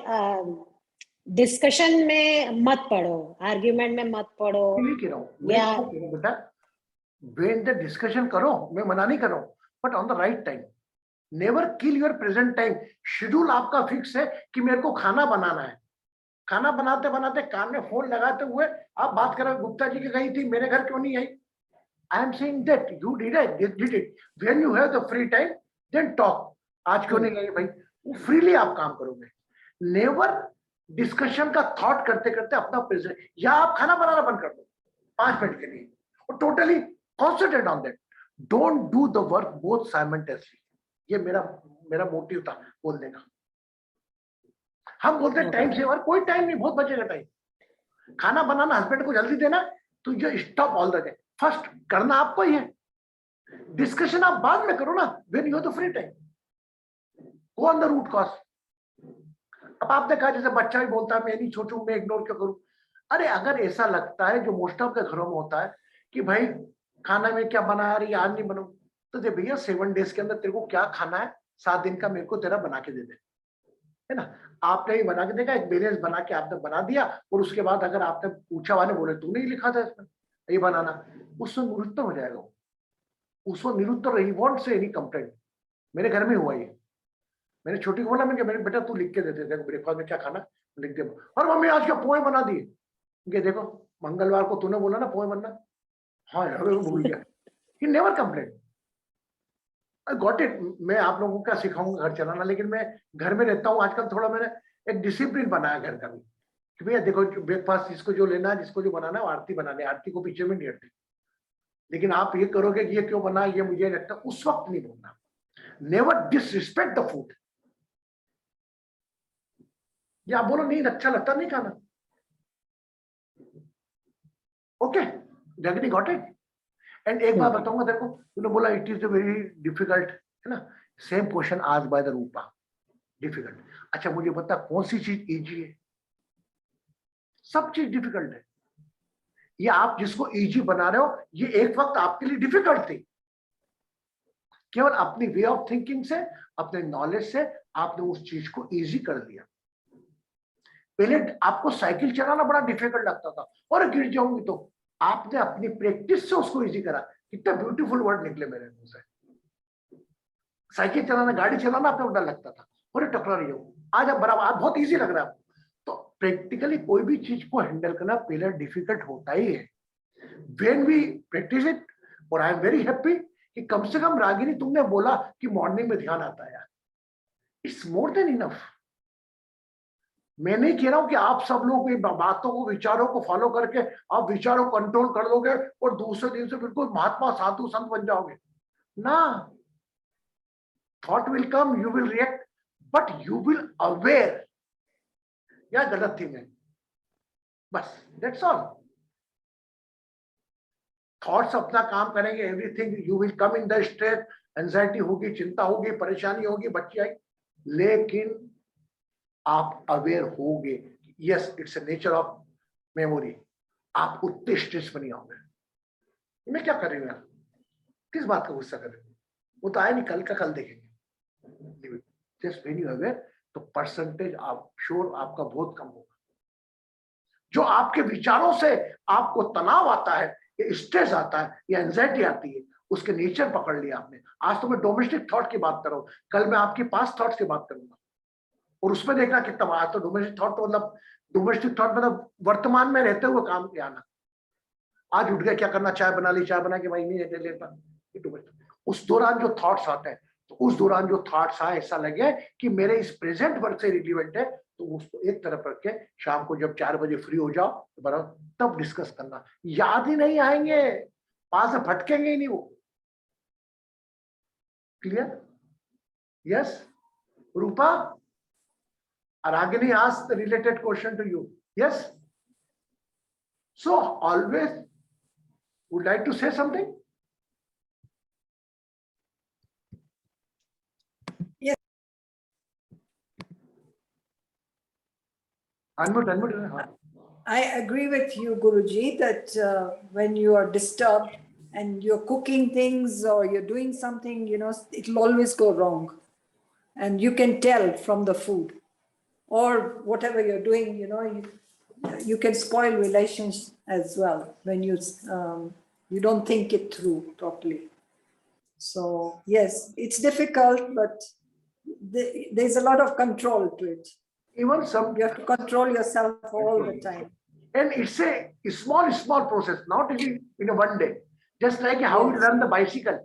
डिस्कशन में मत पढ़ो, आर्ग्यूमेंट में मत पढ़ो, नहीं कह रहा हूँ मैं, या क्या कह रहा हूँ बेटा, when the discussion करो, मैं मना नहीं कर रहा हूँ, but on the right time, never kill your present time. Schedule आपका फिक्स है कि मेरे को खाना बनाना है, खाना बनाते बनाते कान में फोन लगाते हुए आप बात कर रहे, गुप्ता जी की गई थी, मेरे घर क्यों नहीं आई। I am saying that you did it when you have the free time, then talk. आज क्यों नहीं आई भाई, वो फ्रीली आप काम करोगे। नेवर डिस्कशन का थॉट करते करते अपना प्रेजेंट, या आप खाना बनाना बंद कर दो 5 मिनट के लिए और totally concentrate on that, don't do the work both simultaneously. ये मेरा मेरा मोटिव था बोलने का। हम बोलते हैं टाइम सेवर, कोई टाइम नहीं, बहुत बचेगा टाइम। खाना बनाना, हस्बैंड को जल्दी देना, तो ये stop all the time, first करना आपको ही है, डिस्कशन आप बाद में करो ना, when you have the free time, go on the root cause. अब आपने कहा जैसे बच्चा भी बोलता है मैं नहीं सोचूं, मैं इग्नोर क्यों करूं। अरे अगर ऐसा लगता है, जो मोस्ट ऑफ द घरों में होता है कि भाई खाना में क्या बना रही, आज नहीं बनाऊं, तो दे भैया 7 डेज के अंदर तेरे को क्या खाना है, 7 दिन का मेरे को तेरा बना के दे दे, है ना। आपने ही बना के देगा, एक बैलेंस बना के आपने बना दिया, और उसके बाद अगर आपने पूछा वाले बोले तूने ही लिखा था इसमें ये बनाना, उसमें निरुत्तर हो जाएगा वो, उसमें निरुत्तर ही वॉन्ट से एनी कंप्लेंट। मेरे घर में हुआ ये, मैंने छोटी को बोला, मैं मेरे बेटा तू लिख के देते थे ब्रेकफास्ट में क्या खाना, लिख दे। और मम्मी आज क्या पोहे बना दिए, ये देखो मंगलवार को तूने बोला ना पोहे बनना, हाँ यार मैं भूल गया। He never complain, I got it. मैं आप लोगों का सिखाऊंगा घर चलाना, लेकिन मैं घर में रहता हूँ आजकल, थोड़ा मैंने एक डिसिप्लिन बनाया घर का भी, कि भैया देखो ब्रेकफास्ट जिसको जो लेना है, जिसको जो बनाना है, आरती बनानी है, आरती को पीछे में नहीं हटती। लेकिन आप ये करोगे कि ये क्यों बना, ये मुझे लगता, उस वक्त नहीं बोलना। नेवर डिसरिस्पेक्ट द फूड, या आप बोलो नहीं अच्छा लगता नहीं खाना, ओके जगनी गॉट इट। एंड एक बार बताऊंगा तेरे को, तूने बोला इट इज वेरी डिफिकल्ट, है ना, सेम क्वेश्चन आज बाय द रूपा, डिफिकल्ट। अच्छा मुझे बता कौन सी चीज इजी है, सब चीज डिफिकल्ट है। ये आप जिसको इजी बना रहे हो, ये एक वक्त आपके लिए डिफिकल्ट थी, केवल अपनी वे ऑफ थिंकिंग से, अपने नॉलेज से आपने उस चीज को इजी कर दिया। पहले आपको साइकिल चलाना बड़ा डिफिकल्ट लगता था, और गिर जाऊंगी, तो आपने अपनी प्रैक्टिस से उसको इजी करा। कितना ब्यूटीफुल वर्ड निकले मेरे मुंह से। साइकिल चलाना, गाड़ी चलाना आपको डर लगता था, और टकरा रही हो, आज आप बराबर, आज बहुत इजी लग रहा है आपको। तो प्रैक्टिकली कोई भी चीज को हैंडल करना पहले डिफिकल्ट होता ही है, व्हेन वी प्रैक्टिस इट। और आई एम वेरी हैप्पी कि कम से कम रागिनी तुमने बोला कि मॉर्निंग में ध्यान आता है, इट्स मोर देन इनफ। मैं नहीं कह रहा हूं कि आप सब लोग बातों को, विचारों को फॉलो करके आप विचारों को कंट्रोल कर दोगे और दूसरे दिन से बिल्कुल महात्मा साधु संत बन जाओगे ना। Thought will come, you will react, but you will aware या गलत थी मैं, बस दैट्स ऑल। थॉट्स अपना काम करेंगे, everything you will come in the state, anxiety होगी, चिंता होगी, परेशानी होगी, बच्ची आई, लेकिन आप अवेयर होगे, yes it's a nature of memory, आप उतने स्ट्रेस में नहीं आओगे। मैं क्या कर रही हूँ यार, किस बात का गुस्सा कर रही हूँ, वो तो आया नहीं, कल का कल देखेंगे। जस्ट व्हेन यू अवेयर, तो परसेंटेज आप श्योर आपका बहुत कम होगा। जो आपके विचारों से आपको तनाव आता है, या स्ट्रेस आता है, या एंजाइटी आती है, उसके नेचर पकड़ लिया आपने। आज तो मैं डोमेस्टिक थॉट की बात कर रहा हूँ, कल मैं आपकी पास्ट थॉट्स की बात करूंगा, और उसमें देखना कितना। आज तो डोमेस्टिक थॉट तो मतलब, डोमेस्टिक थॉट मतलब वर्तमान में रहते हुए काम किया ना। आज उठ गया, क्या करना, चाय बना ली, चाय बना के भाई नहीं ले लेता, उस दौरान जो थॉट्स आते हैं, तो उस दौरान जो थॉट्स आए, ऐसा लगे कि मेरे इस प्रेजेंट वर्क से रिलेवेंट है, तो उसको एक तरफ रख के शाम को जब 4 बजे फ्री हो जाओ तो बराबर तब डिस्कस करना। याद ही नहीं आएंगे, पास से भटकेंगे ही नहीं वो। Clear? Yes Rupa, Ragini asked the related question to you. Yes? So always would like to say something? Yes. Unmute. I agree with you, Guruji, that when you are disturbed and you're cooking things or you're doing something, it'll always go wrong. And you can tell from the food or whatever you're doing, you can spoil relations as well when you don't think it through properly. So yes, it's difficult, but there's a lot of control to it. Even you have to control yourself all the time. And it's a small process, not in one day. Just like how you run the bicycle.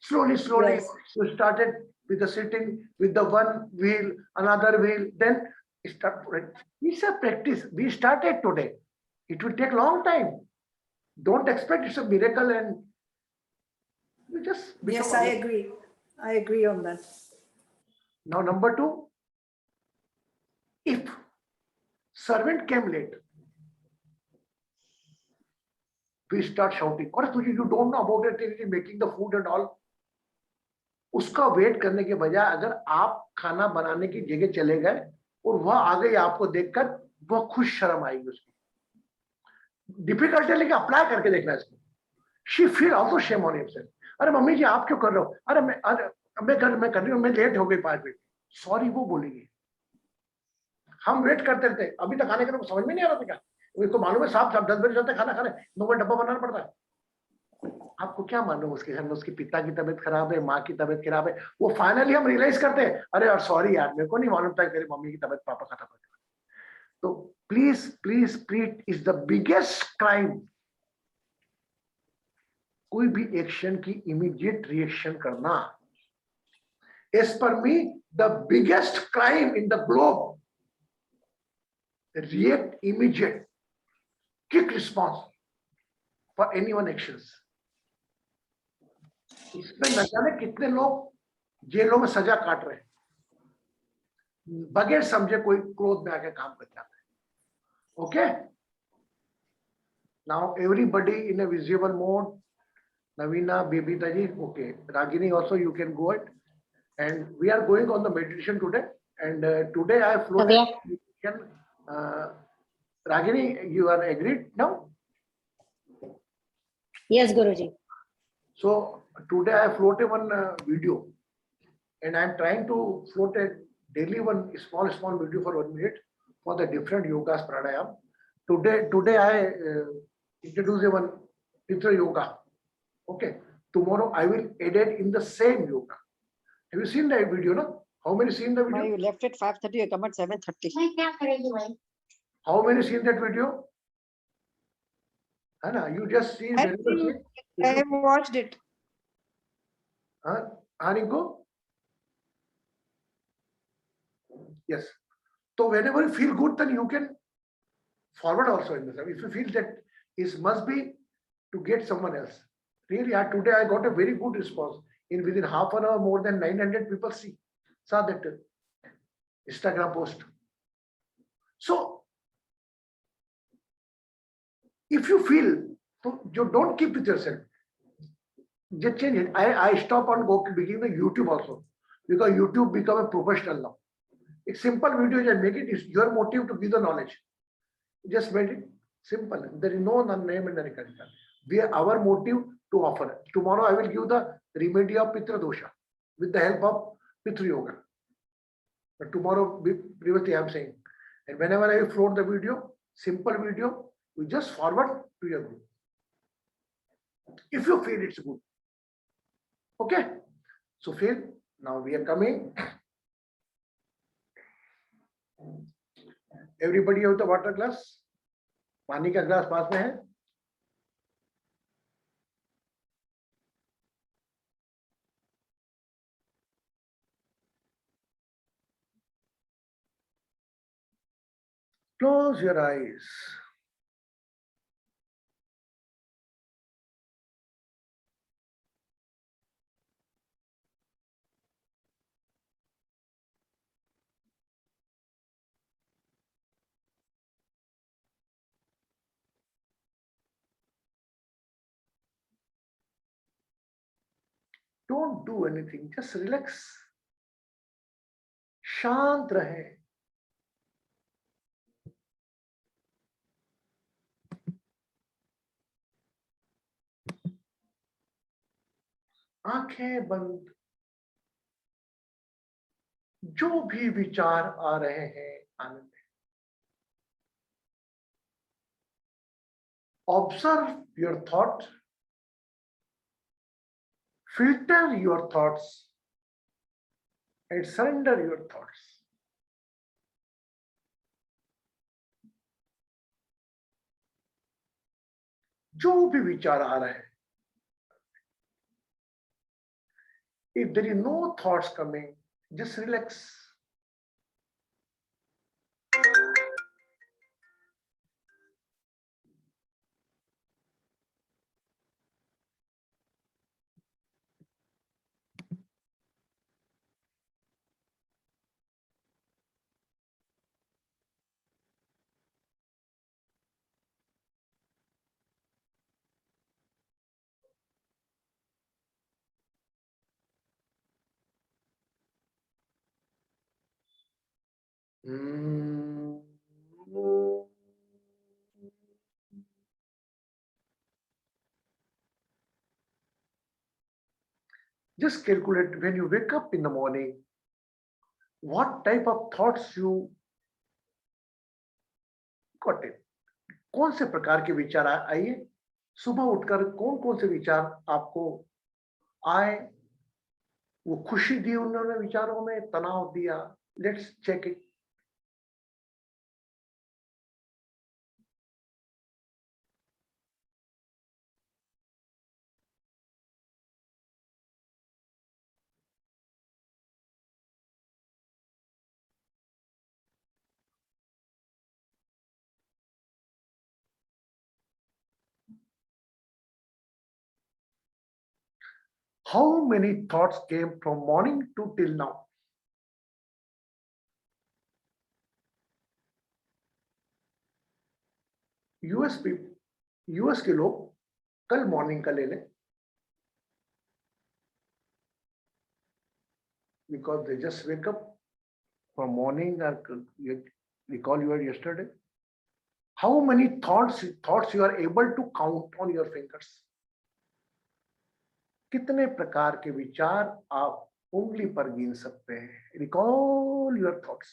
Slowly, Yes. you started with the sitting, with the one wheel, another wheel, then start. It's a practice. We started today. It will take long time. Don't expect it's a miracle and you just. Yes, I agree. I agree on that. Now, number 2, if servant came late, we start shouting, or you don't know about it, making the food and all. उसका wait करने के बजाय अगर आप खाना बनाने की जगह चले गए और वह आ गई आपको देखकर, वह खुश शर्म आएगी उसको। डिफिकल्ट है लेकिन अप्लाई करके देखना इसको। She feel also shame on himself. अरे मम्मी जी आप क्यों कर रहे हो? अरे मैं कर रही हूँ, मैं लेट हो गई 5 मिनट। सॉरी वो बोलेंगे। हम वेट करते रहते, अभी तक खाने के समझ में नहीं आ रहा था क्या? उसको मालूम है साहब 10 बजे चलते खाना खाने, 9 बजे डब्बा बनाना पड़ता है। आपको क्या मालूम उसके घर में उसके पिता की तबीयत खराब है, माँ की तबीयत खराब है। वो फाइनली हम रियलाइज करते हैं, अरे यार सॉरी यार, मेरे को नहीं मालूम था मेरी मम्मी की तबीयत पापा खत्म हो गई। तो please is the biggest crime. कोई भी एक्शन की इमीडिएट रिएक्शन करना, as per me the biggest crime in the globe. React immediate, quick response for anyone actions. इसमें न जाने कितने लोग जेलों में सजा काट रहे हैं, बगैर समझे कोई क्रोध में आके काम कर जाता है। Okay, now everybody in a visible mode. Naveena, Babita ji, okay, Ragini also you can go ahead, and we are going on the meditation today, and today I floated meditation. Ragini, you are agreed now? Yes, Guruji. So today I floated one video, and I am trying to float a daily one small video for 1 minute for the different yogas, pranayam. Today I introduce a one Pitra yoga. Okay, tomorrow I will add it in the same yoga. Have you seen that video? No? How many seen the video? You left at 5:30. I come at 7:30. How many seen that video? Anna, you just see. I have watched it. Rinku? Yes. So whenever you feel good, then you can forward also in this. If you feel that it must be to get someone else. Really, today I got a very good response. Within half an hour, more than 900 people saw that Instagram post. So If you feel, so you don't keep with yourself. Just change it. I stop on go beginning the YouTube also, because YouTube become a professional now. It's simple video, just make it your motive to give the knowledge. Just made it simple. There is no name in the Nikarika. We are our motive to offer. Tomorrow I will give the remedy of Pitra dosha with the help of Pitra yoga. But tomorrow, previously I am saying, and whenever I float the video, simple video, you just forward to your group. If you feel it's good. Okay. So feel, now we are coming. Everybody have the water glass? पानी का glass पास में है? Close your eyes. Don't do anything, just relax. शांत रहे. आंखें बंद. जो भी विचार आ रहे हैं आनंद. Observe your thought, filter your thoughts, and surrender your thoughts. जो भी विचार आ रहे हैं, if there is no thoughts coming, just relax. Just calculate when you wake up in the morning, what type of thoughts you got it. कौन से प्रकार के विचार आइए, सुबह उठकर कौन कौन से विचार आपको आए, वो खुशी दी उन्होंने विचारों में, तनाव दिया. Let's check it. How many thoughts came from morning to till now? US के लोग कल मॉर्निंग का ले लें, because they just wake up from morning or recall your yesterday. How many thoughts you are able to count on your fingers? कितने प्रकार के विचार आप उंगली पर गिन सकते हैं? Recall your thoughts.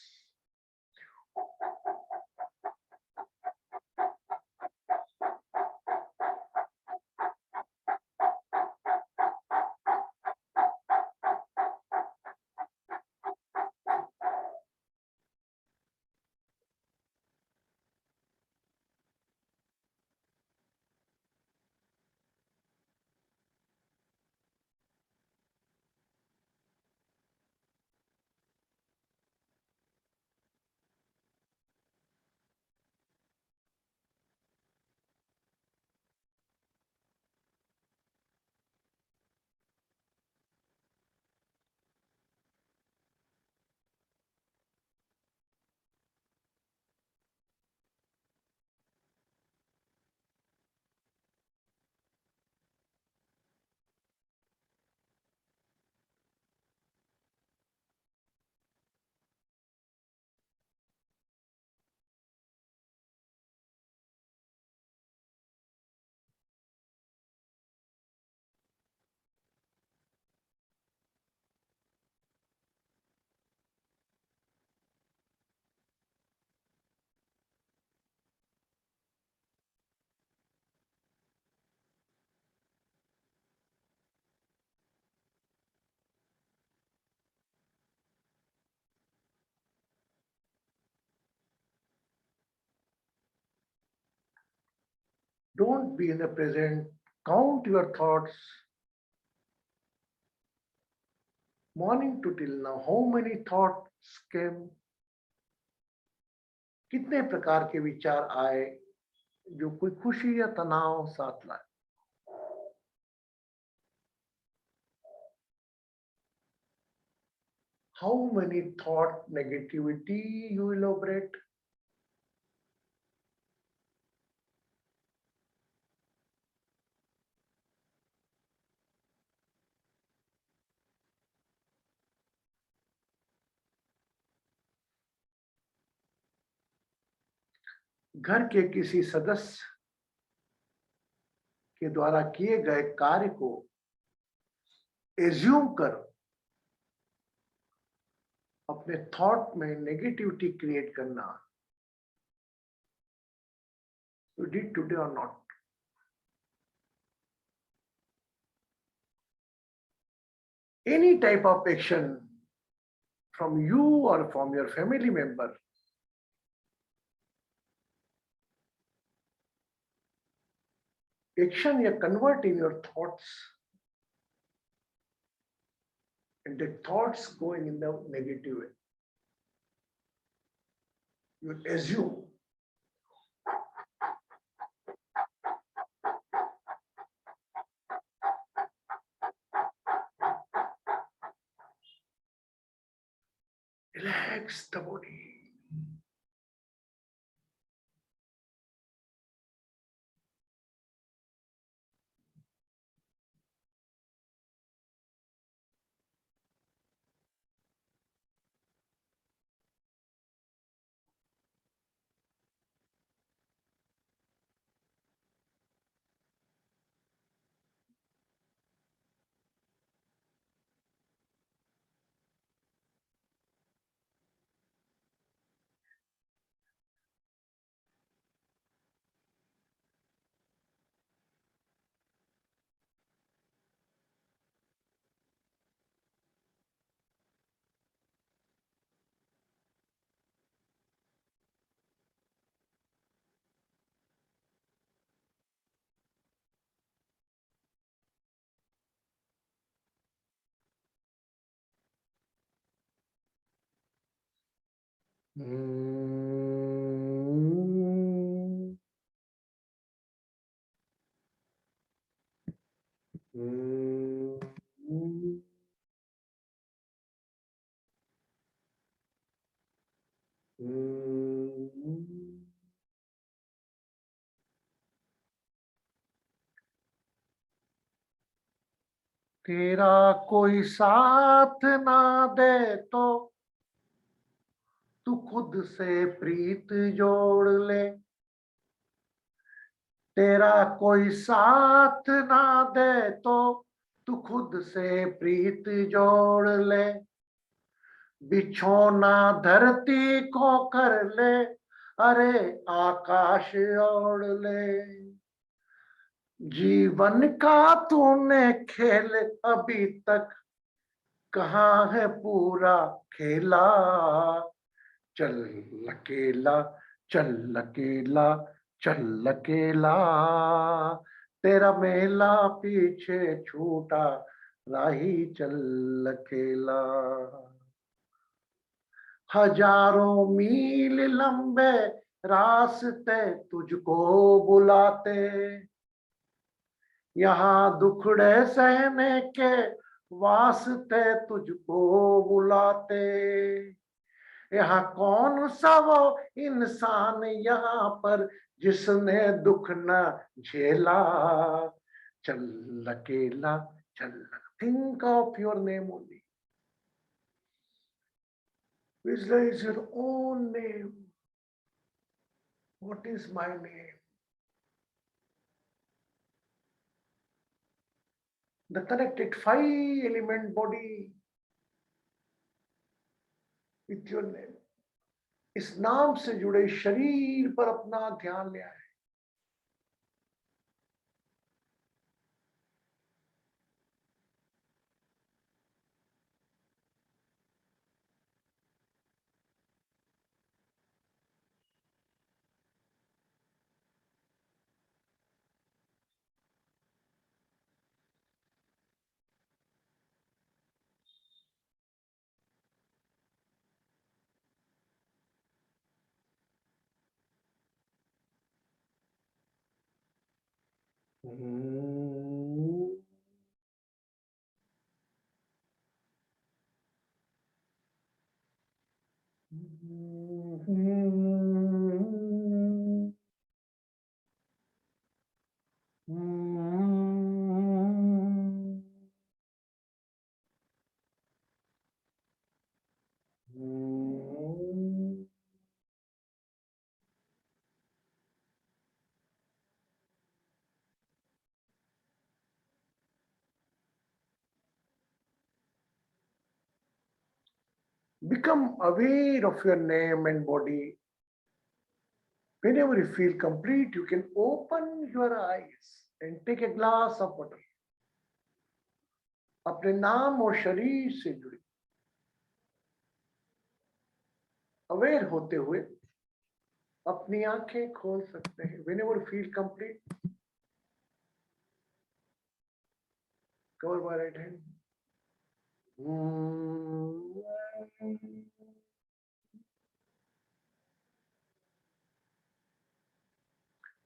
Don't be in the present. Count your thoughts. Morning to till now, how many thoughts came? कितने प्रकार के विचार आए जो कोई खुशी या तनाव साथ लाए? How many thought negativity you elaborate? घर के किसी सदस्य के द्वारा किए गए कार्य को एज्यूम कर अपने थॉट में नेगेटिविटी क्रिएट करना, you did today or not? Any type of action from you or from your family member, action you convert in your thoughts, and the thoughts going in the negative way. You assume. Relax the body. Mm. Mm. Mm. तेरा कोई साथ ना दे तो तू खुद से प्रीत जोड़ ले। तेरा कोई साथ ना दे तो तू खुद से प्रीत जोड़ ले। बिछोना धरती को कर ले, अरे आकाश ओढ़ ले। जीवन का तूने खेल अभी तक कहाँ है पूरा खेला। चल अकेला, चल अकेला, चल अकेला। तेरा मेला पीछे छूटा, राही चल अकेला। हजारों मील लंबे रास्ते तुझको बुलाते, यहाँ दुखड़े सहने के वास्ते तुझको बुलाते। यहाँ कौन सा वो इंसान यहाँ पर जिसने दुख न झेला। चल अकेला, चल। Think of your name only. Visualize your own name. What is my name? The connected 5-element body with your name. इस नाम से जुड़े शरीर पर अपना ध्यान ले आए। Become aware of your name and body. Whenever you feel complete, you can open your eyes and take a glass of water. अपने नाम और शरीर से जुड़े अवेयर होते हुए अपनी आंखें खोल सकते हैं. Whenever you feel complete, cover by right hand.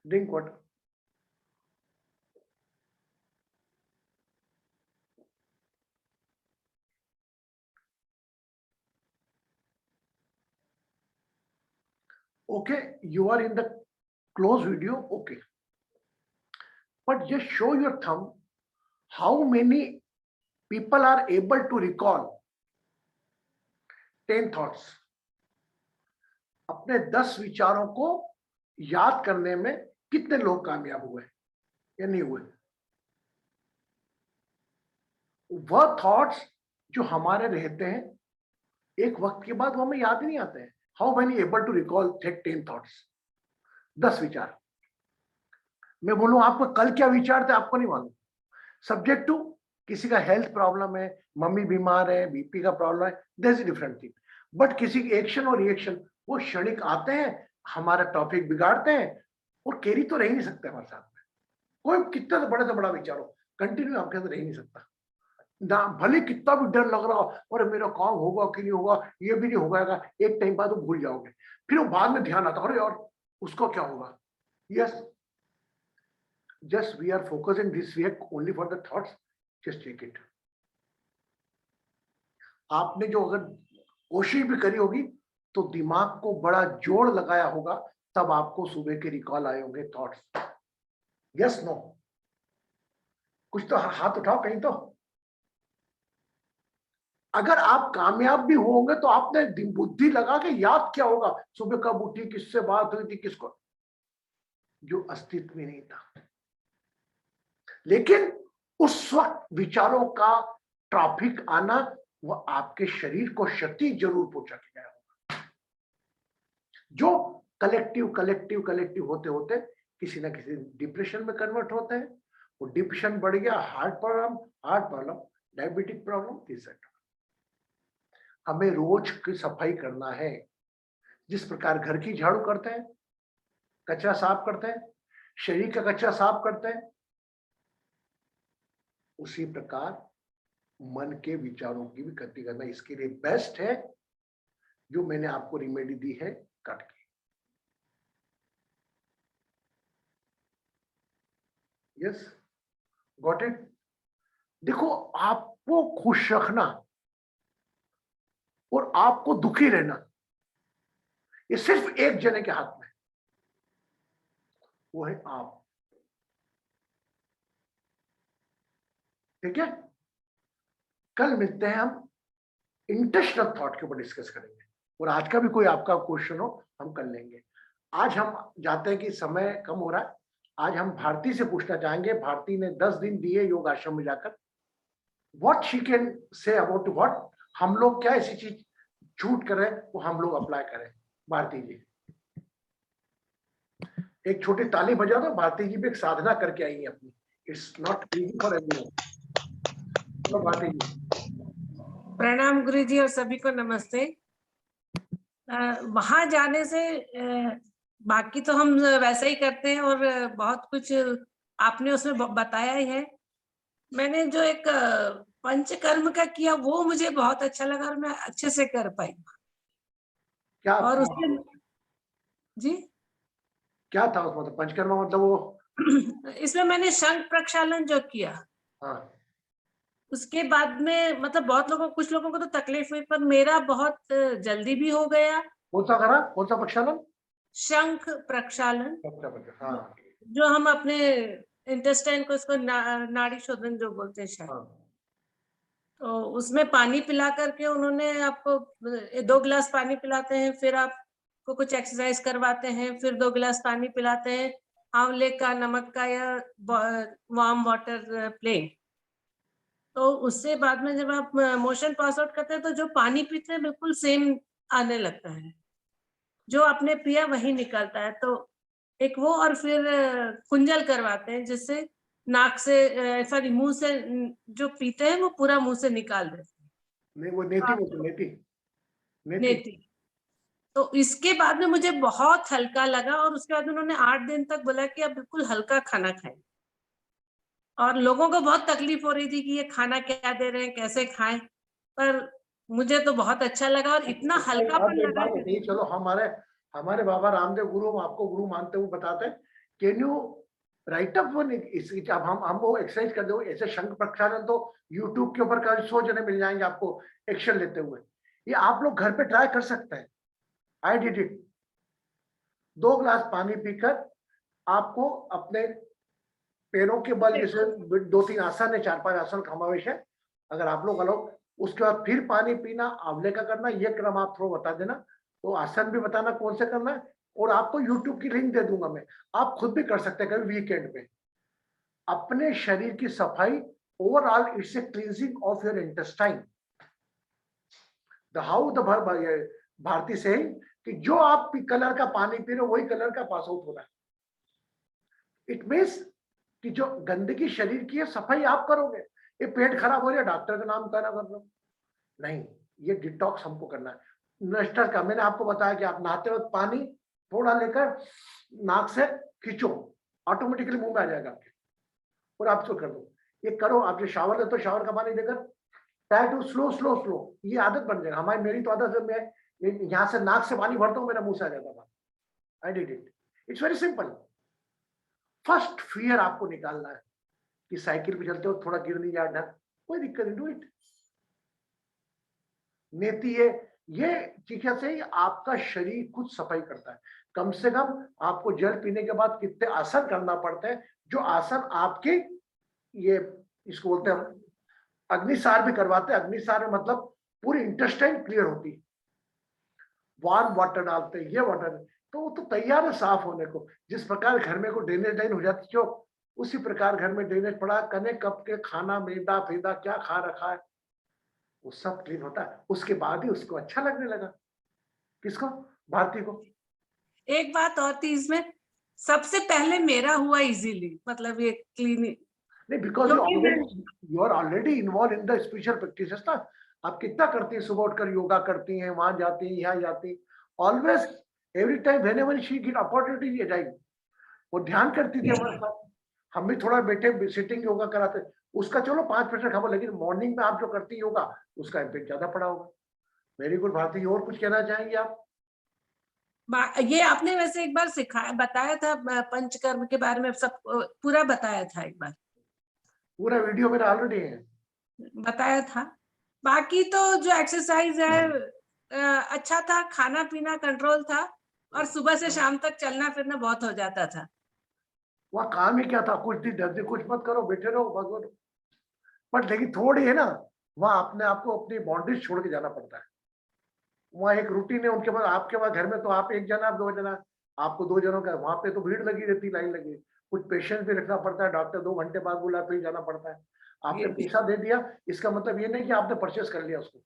Drink water. Okay, you are in the close video, okay. But just show your thumb how many people are able to recall 10 thoughts. अपने 10 विचारों को याद करने में कितने लोग कामयाब हुए या नहीं हुए. वह थॉट्स जो हमारे रहते हैं एक वक्त के बाद वो हमें याद ही नहीं आते हैं. How many able to recall 10 thoughts? 10 विचार. मैं बोलूं आपको कल क्या विचार थे आपको नहीं मालूम. सब्जेक्ट टू किसी का हेल्थ प्रॉब्लम है, मम्मी बीमार है, बीपी का प्रॉब्लम है, that's a different thing. But किसी की एक्शन और रिएक्शन वो क्षणिक आते हैं, हमारा टॉपिक बिगाड़ते हैं और कैरी तो रह नहीं सकते हमारे साथ में. कोई कितना तो बड़े से बड़ा विचार हो, कंटिन्यू आपके साथ रह नहीं सकता ना. भले कितना भी डर लग रहा हो और मेरा काम होगा कि नहीं होगा, ये भी नहीं होगा, एक टाइम बाद वो भूल जाओगे. फिर वो बाद में ध्यान आता है, अरे यार उसको क्या होगा. Yes, just we are focusing this week only for the thoughts. Just take it. आपने जो अगर कोशिश भी करी होगी तो दिमाग को बड़ा जोड़ लगाया होगा, तब आपको सुबह के रिकॉल आए होंगे थॉट्स. Yes no? कुछ तो हाथ उठाओ कहीं. तो अगर आप कामयाब भी होंगे तो आपने बुद्धि लगा के याद क्या होगा, सुबह कब उठी, किससे बात हुई थी, किसको, जो अस्तित्व में नहीं था. लेकिन उस वक्त विचारों का ट्रैफिक आना वो आपके शरीर को क्षति जरूर पहुंचा के गया होगा, जो कलेक्टिव कलेक्टिव कलेक्टिव होते होते किसी ना किसी डिप्रेशन में कन्वर्ट होते हैं. वो डिप्रेशन बढ़ गया, heart problem, diabetic problem, etc. हमें रोज की सफाई करना है. जिस प्रकार घर की झाड़ू करते हैं, कचरा साफ करते हैं, शरीर का कचरा साफ करते हैं, उसी प्रकार मन के विचारों की भी गति करना. इसके लिए बेस्ट है जो मैंने आपको रेमेडी दी है, कट की. Yes, got it. देखो, आपको खुश रखना और आपको दुखी रहना ये सिर्फ एक जने के हाथ में, वो है आप. ठीक है, कल मिलते हैं, हम इंटेंशनल थॉट के ऊपर डिस्कस करेंगे. और आज का भी कोई आपका क्वेश्चन हो हम कर लेंगे. आज हम जाते हैं कि समय कम हो रहा है. आज हम भारती से पूछना चाहेंगे. भारती ने 10 दिन दिए योग आश्रम में जाकर. What she can say about what हम लोग क्या ऐसी चीज छूट कर रहे हैं वो हम लोग अप्लाई करें. भारती जी, एक छोटी ताली बजा दो. भारती जी भी एक साधना करके आई है अपनी. It's not easy for everyone. Bharti ji, प्रणाम गुरु जी और सभी को नमस्ते. वहां जाने से बाकी तो हम वैसा ही करते हैं और बहुत कुछ आपने उसमें बताया ही है. मैंने जो एक पंचकर्म का किया वो मुझे बहुत अच्छा लगा और मैं अच्छे से कर पाई. क्या और उसमें जी क्या था उसमें? तो पंचकर्मा मतलब वो इसमें मैंने शंख प्रक्षालन जो किया, हाँ, उसके बाद में मतलब बहुत लोगों, कुछ लोगों को तो तकलीफ हुई, पर मेरा बहुत जल्दी भी हो गया। कौन सा करा, कौन सा प्रक्षालन? शंख प्रक्षालन, हाँ जो हम अपने इंटेस्टाइन को, इसको नाड़ी शोधन जो बोलते हैं शायद। हाँ, तो उसमें पानी पिला करके उन्होंने आपको 2 गिलास पानी पिलाते हैं, फिर आपको कुछ एक्सरसाइज करवाते हैं, फिर 2 गिलास पानी पिलाते हैं, आंवले का, नमक का या वार्म वाटर प्लेन। तो उससे बाद में जब आप मोशन पास आउट करते हैं तो जो पानी पीते हैं बिल्कुल सेम आने लगता है, जो आपने पिया वही निकलता है। तो एक वो, और फिर कुंजल करवाते हैं, जिससे नाक से सॉरी मुंह से जो पीते हैं वो पूरा मुंह से निकाल देते हैं। नहीं वो नेति बोलते, नेति नेति। नेति। तो इसके बाद में मुझे बहुत हल्का लगा, और उसके बाद उन्होंने 8 दिन तक बोला कि आप बिल्कुल हल्का खाना खाएं। और लोगों को बहुत तकलीफ हो रही थी कि ये खाना क्या दे रहे हैं, कैसे खाएं, पर मुझे तो बहुत अच्छा लगा और इतना हल्कापन एक लगा। बात बताइए, चलो हमारे हमारे बाबा रामदेव गुरु, हम आपको गुरु मानते हुए बताते हैं, can you right up one इस, अब हम वो एक्सरसाइज कर दो, ऐसे शंख प्रक्षालन तो यूट्यूब के ऊपर का 100 जने मिल जाएंगे आपको एक्शन लेते हुए। ये आप लोग घर पे ट्राई कर सकते हैं। I did it. 2 गिलास पानी पीकर आपको अपने पैरों के बल, जैसे 2-3 आसन है, 4-5 आसन का समावेश है, अगर आप लोग अलग, उसके बाद फिर पानी पीना, आंवले का करना, ये क्रम आप थोड़ा बता देना, तो आसन भी बताना कौन से करना है, और आपको यूट्यूब की लिंक दे दूंगा मैं, आप खुद भी कर सकते हैं कभी वीकेंड पे। अपने शरीर की सफाई, overall it's a cleansing of your intestine. The how the Bharti से कि जो आप कलर का पानी पी रहे हो वही कलर का पास आउट हो रहा है। इट मीन्स कि जो गंदगी शरीर की है, सफाई आप करोगे। ये पेट खराब हो रहा है, डॉक्टर का नाम कहना कर लो, नहीं, ये डिटॉक्स हमको करना है। नस्टर का मैंने आपको बताया कि आप नहाते वक्त पानी थोड़ा लेकर नाक से खींचो, ऑटोमेटिकली मुंह में आ जाएगा आपके, और आप इसको कर दो। ये करो, आप जो शावर लेते हो शावर का पानी देकर try to slow slow slow, ये आदत बन जाएगा हमारी। मेरी तो आदत है, मैं यहाँ से नाक से पानी भरता हूँ, मेरा मुंह से आ जाता था। I did it. It's very simple. First fear आपको निकालना है कि साइकिल पे चलते हो थोड़ा गिर नहीं जाए डर, कोई दिक्कत नहीं, डू इट। नेति ये चीजें से ही आपका शरीर खुद सफाई करता है। कम से कम आपको जल पीने के बाद कितने आसन करना पड़ते हैं, जो आसन आपके ये इसको बोलते हैं अग्निसार भी करवाते हैं। अग्निसार में मतलब पूरी इंटेस्टाइन क्लियर होती है, वार्म वाटर डालते हैं, ये वाटर, तो वो तो तैयार है साफ होने को। जिस प्रकार घर में को ड्रेनेज लाइन हो जाती जो, उसी प्रकार घर में ड्रेनेज पड़ा, कने कब के खाना मैदा फैदा क्या खा रखा है वो सब क्लीन होता है। उसके बाद ही उसको अच्छा लगने लगा। किसको? भारती को। एक बात और थी इसमें, सबसे पहले मेरा हुआ इजीली, मतलब ये क्लीनिक नहीं, because you are already involve in the spiritual practices ना। आप कितना करती हैं, सुबह उठकर योगा करती हैं, वहां जाती हैं, यहाँ जाती हैं, always every time whenever she get opportunity ये जाएगी। वो ध्यान करती थी हमारे साथ, हम भी थोड़ा बैठे सिटिंग योगा कराते, उसका चलो 5% खबर, लेकिन मॉर्निंग में आप जो करती योगा उसका इम्पैक्ट ज्यादा पड़ा होगा। Very good Bharti. और कुछ कहना चाहेंगे आप? ये आपने वैसे एक बार सिखाया, बताया था पंचकर्म के बारे में, सब पूरा बताया था एक बार, पूरा वीडियो मेरा ऑलरेडी है, बताया था। बाकी तो जो एक्सरसाइज है अच्छा था, खाना पीना कंट्रोल था, और सुबह से शाम तक चलना फिरना बहुत हो जाता था। वहाँ काम ही क्या था, कुछ दिन 10 दिन कुछ मत करो, बैठे रहो भगवान। बट लेकिन थोड़ी है ना, वहाँ अपने आपको अपनी बाउंड्रीज छोड़ के जाना पड़ता है। वहाँ एक रूटीन है, उनके बाद आपके पास घर में तो आप एक जना, आप 2 जना, आपको 2 जनों का, वहां पे तो भीड़ लगी रहती, लाइन लगी। कुछ पेशेंस भी रखना पड़ता है, डॉक्टर 2 घंटे बाद बुला फिर जाना पड़ता है। आपने पैसा दे दिया, इसका मतलब ये नहीं कि आपने परचेस कर लिया उसको।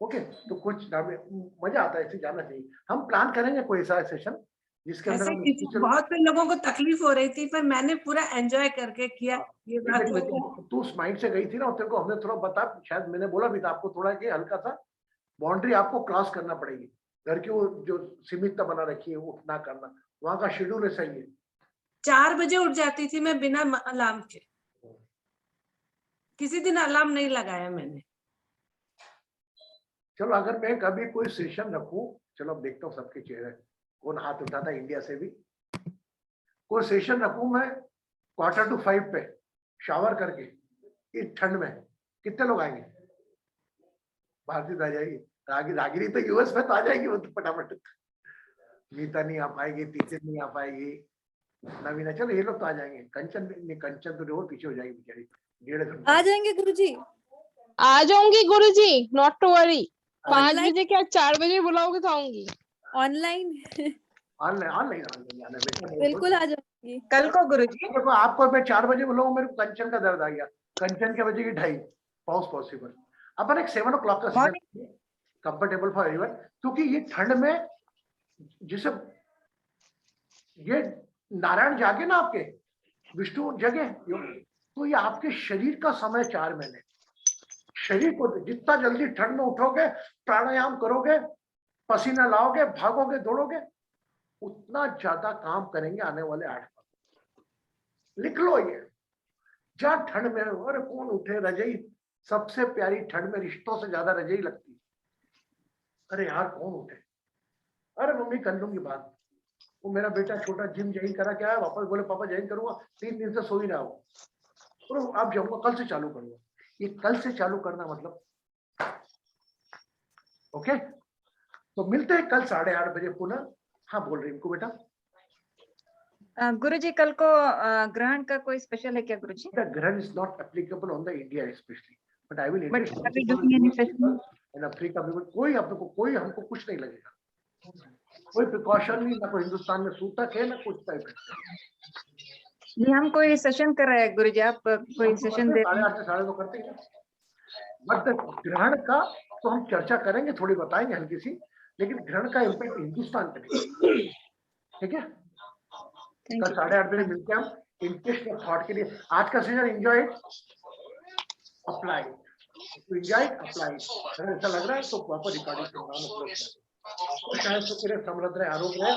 ओके, तो कुछ मजा आता है, ऐसे जाना चाहिए। हम प्लान करेंगे कोई ऐसा सेशन जिसके अंदर ऐसे हम किसी बहुत से लोगों को तकलीफ हो रही थी, पर मैंने पूरा एंजॉय करके किया। ये बात मुझे, तू उस माइंड से गई थी ना, और तेरे को हमने थोड़ा बता, शायद मैंने बोला भी था आपको थोड़ा कि हल्का सा बाउंड्री आपको क्रॉस करना पड़ेगी। घर की वो जो सीमितता बना रखी है, उठना करना, वहां का शेड्यूल ऐसा ही है। 4 बजे उठ जाती थी मैं बिना अलार्म के, किसी दिन अलार्म नहीं लगाया मैंने। चलो अगर मैं कभी कोई सेशन रखूं, चलो अब देखता हूँ सबके चेहरे, कौन हाथ उठाता है इंडिया से भी, कोई सेशन रखूं मैं 4:45 पे शावर करके इस ठंड में, कितने लोग आएंगे? भारती आ जाएगी, रागिनी तो यूएस में तो आ जाएगी वो तो फटाफट। नीता नहीं आ पाएगी, तीसरी नहीं आ पाएगी, नवीना, चलो ये लोग तो आ जाएंगे। कंचन तो और पीछे हो जाएगी बेचारी, 1.5 घंटा। आ जाएंगे गुरुजी। आ जाऊंगी गुरुजी, नॉट टू वरी। 5 Online? बजे क्या 4 बजे बुलाओगे तो आऊंगी। ऑनलाइन ऑनलाइन ऑनलाइन ऑनलाइन आना बेटा। बिल्कुल आ जाऊंगी। कल को गुरुजी। देखो आपको मैं 4 बजे बोलूंगा, मेरे को कंचन का दर्द आ गया, कंचन के बजे की 2:30 पॉसिबल। अपन एक 7 o'clock का कंफर्टेबल फॉर एवरीवन, क्योंकि ये ठंड में जिसे ये नारायण जागे ना आपके, विष्णु जगे, तो ये आपके शरीर का समय 4 महीने। शरीर को जितना जल्दी ठंड में उठोगे, प्राणायाम करोगे, पसीना लाओगे, भागोगे, दौड़ोगे, उतना ज्यादा काम करेंगे आने वाले 8 माह। लिख लो ये, जहां ठंड में, अरे कौन उठे, रजाई सबसे प्यारी ठंड में, रिश्तों से ज्यादा रजाई लगती। अरे यार कौन उठे, अरे मम्मी कर लूंगी बात। वो मेरा बेटा छोटा जिम ज्वाइन करा क्या है, वापस बोले पापा ज्वाइन करूंगा, 3 दिन से सो ही रहा हो, और अब जाऊंगा, कल से चालू करूंगा। ये कल से चालू करना मतलब, ओके। तो मिलते हैं कल 8:30 बजे पुनः। हाँ बोल रही इनको बेटा। गुरुजी कल को ग्रहण का कोई स्पेशल है क्या गुरुजी? The ग्रहण is not applicable on the India especially, but I will But interest are we doing any festival? in Africa में कोई हमको कुछ नहीं लगेगा, कोई प्रिकॉशन नहीं, ना कोई हिंदुस्तान में सूतक है ना कुछ टाइप है। नहीं, हम कोई सेशन कर रहे हैं गुरुजी, आप कोई सेशन दे। 8:30 से 2:30 करते हैं, बट ग्रहण का तो हम चर्चा करेंगे, थोड़ी बताएंगे हल्की सी, लेकिन ग्रहण का इम्पैक्ट हिंदुस्तान पे नहीं, ठीक है। कल 8:30 बजे मिलते हैं हम इंटरेस्ट ऑफ थॉट के लिए। आज का session enjoy apply, enjoy apply. अगर ऐसा लग रहा है तो प्रॉपर रिकॉर्डिंग प्रोग्राम शायद तो तेरे समृद्ध रहे, आरोग्य रहे।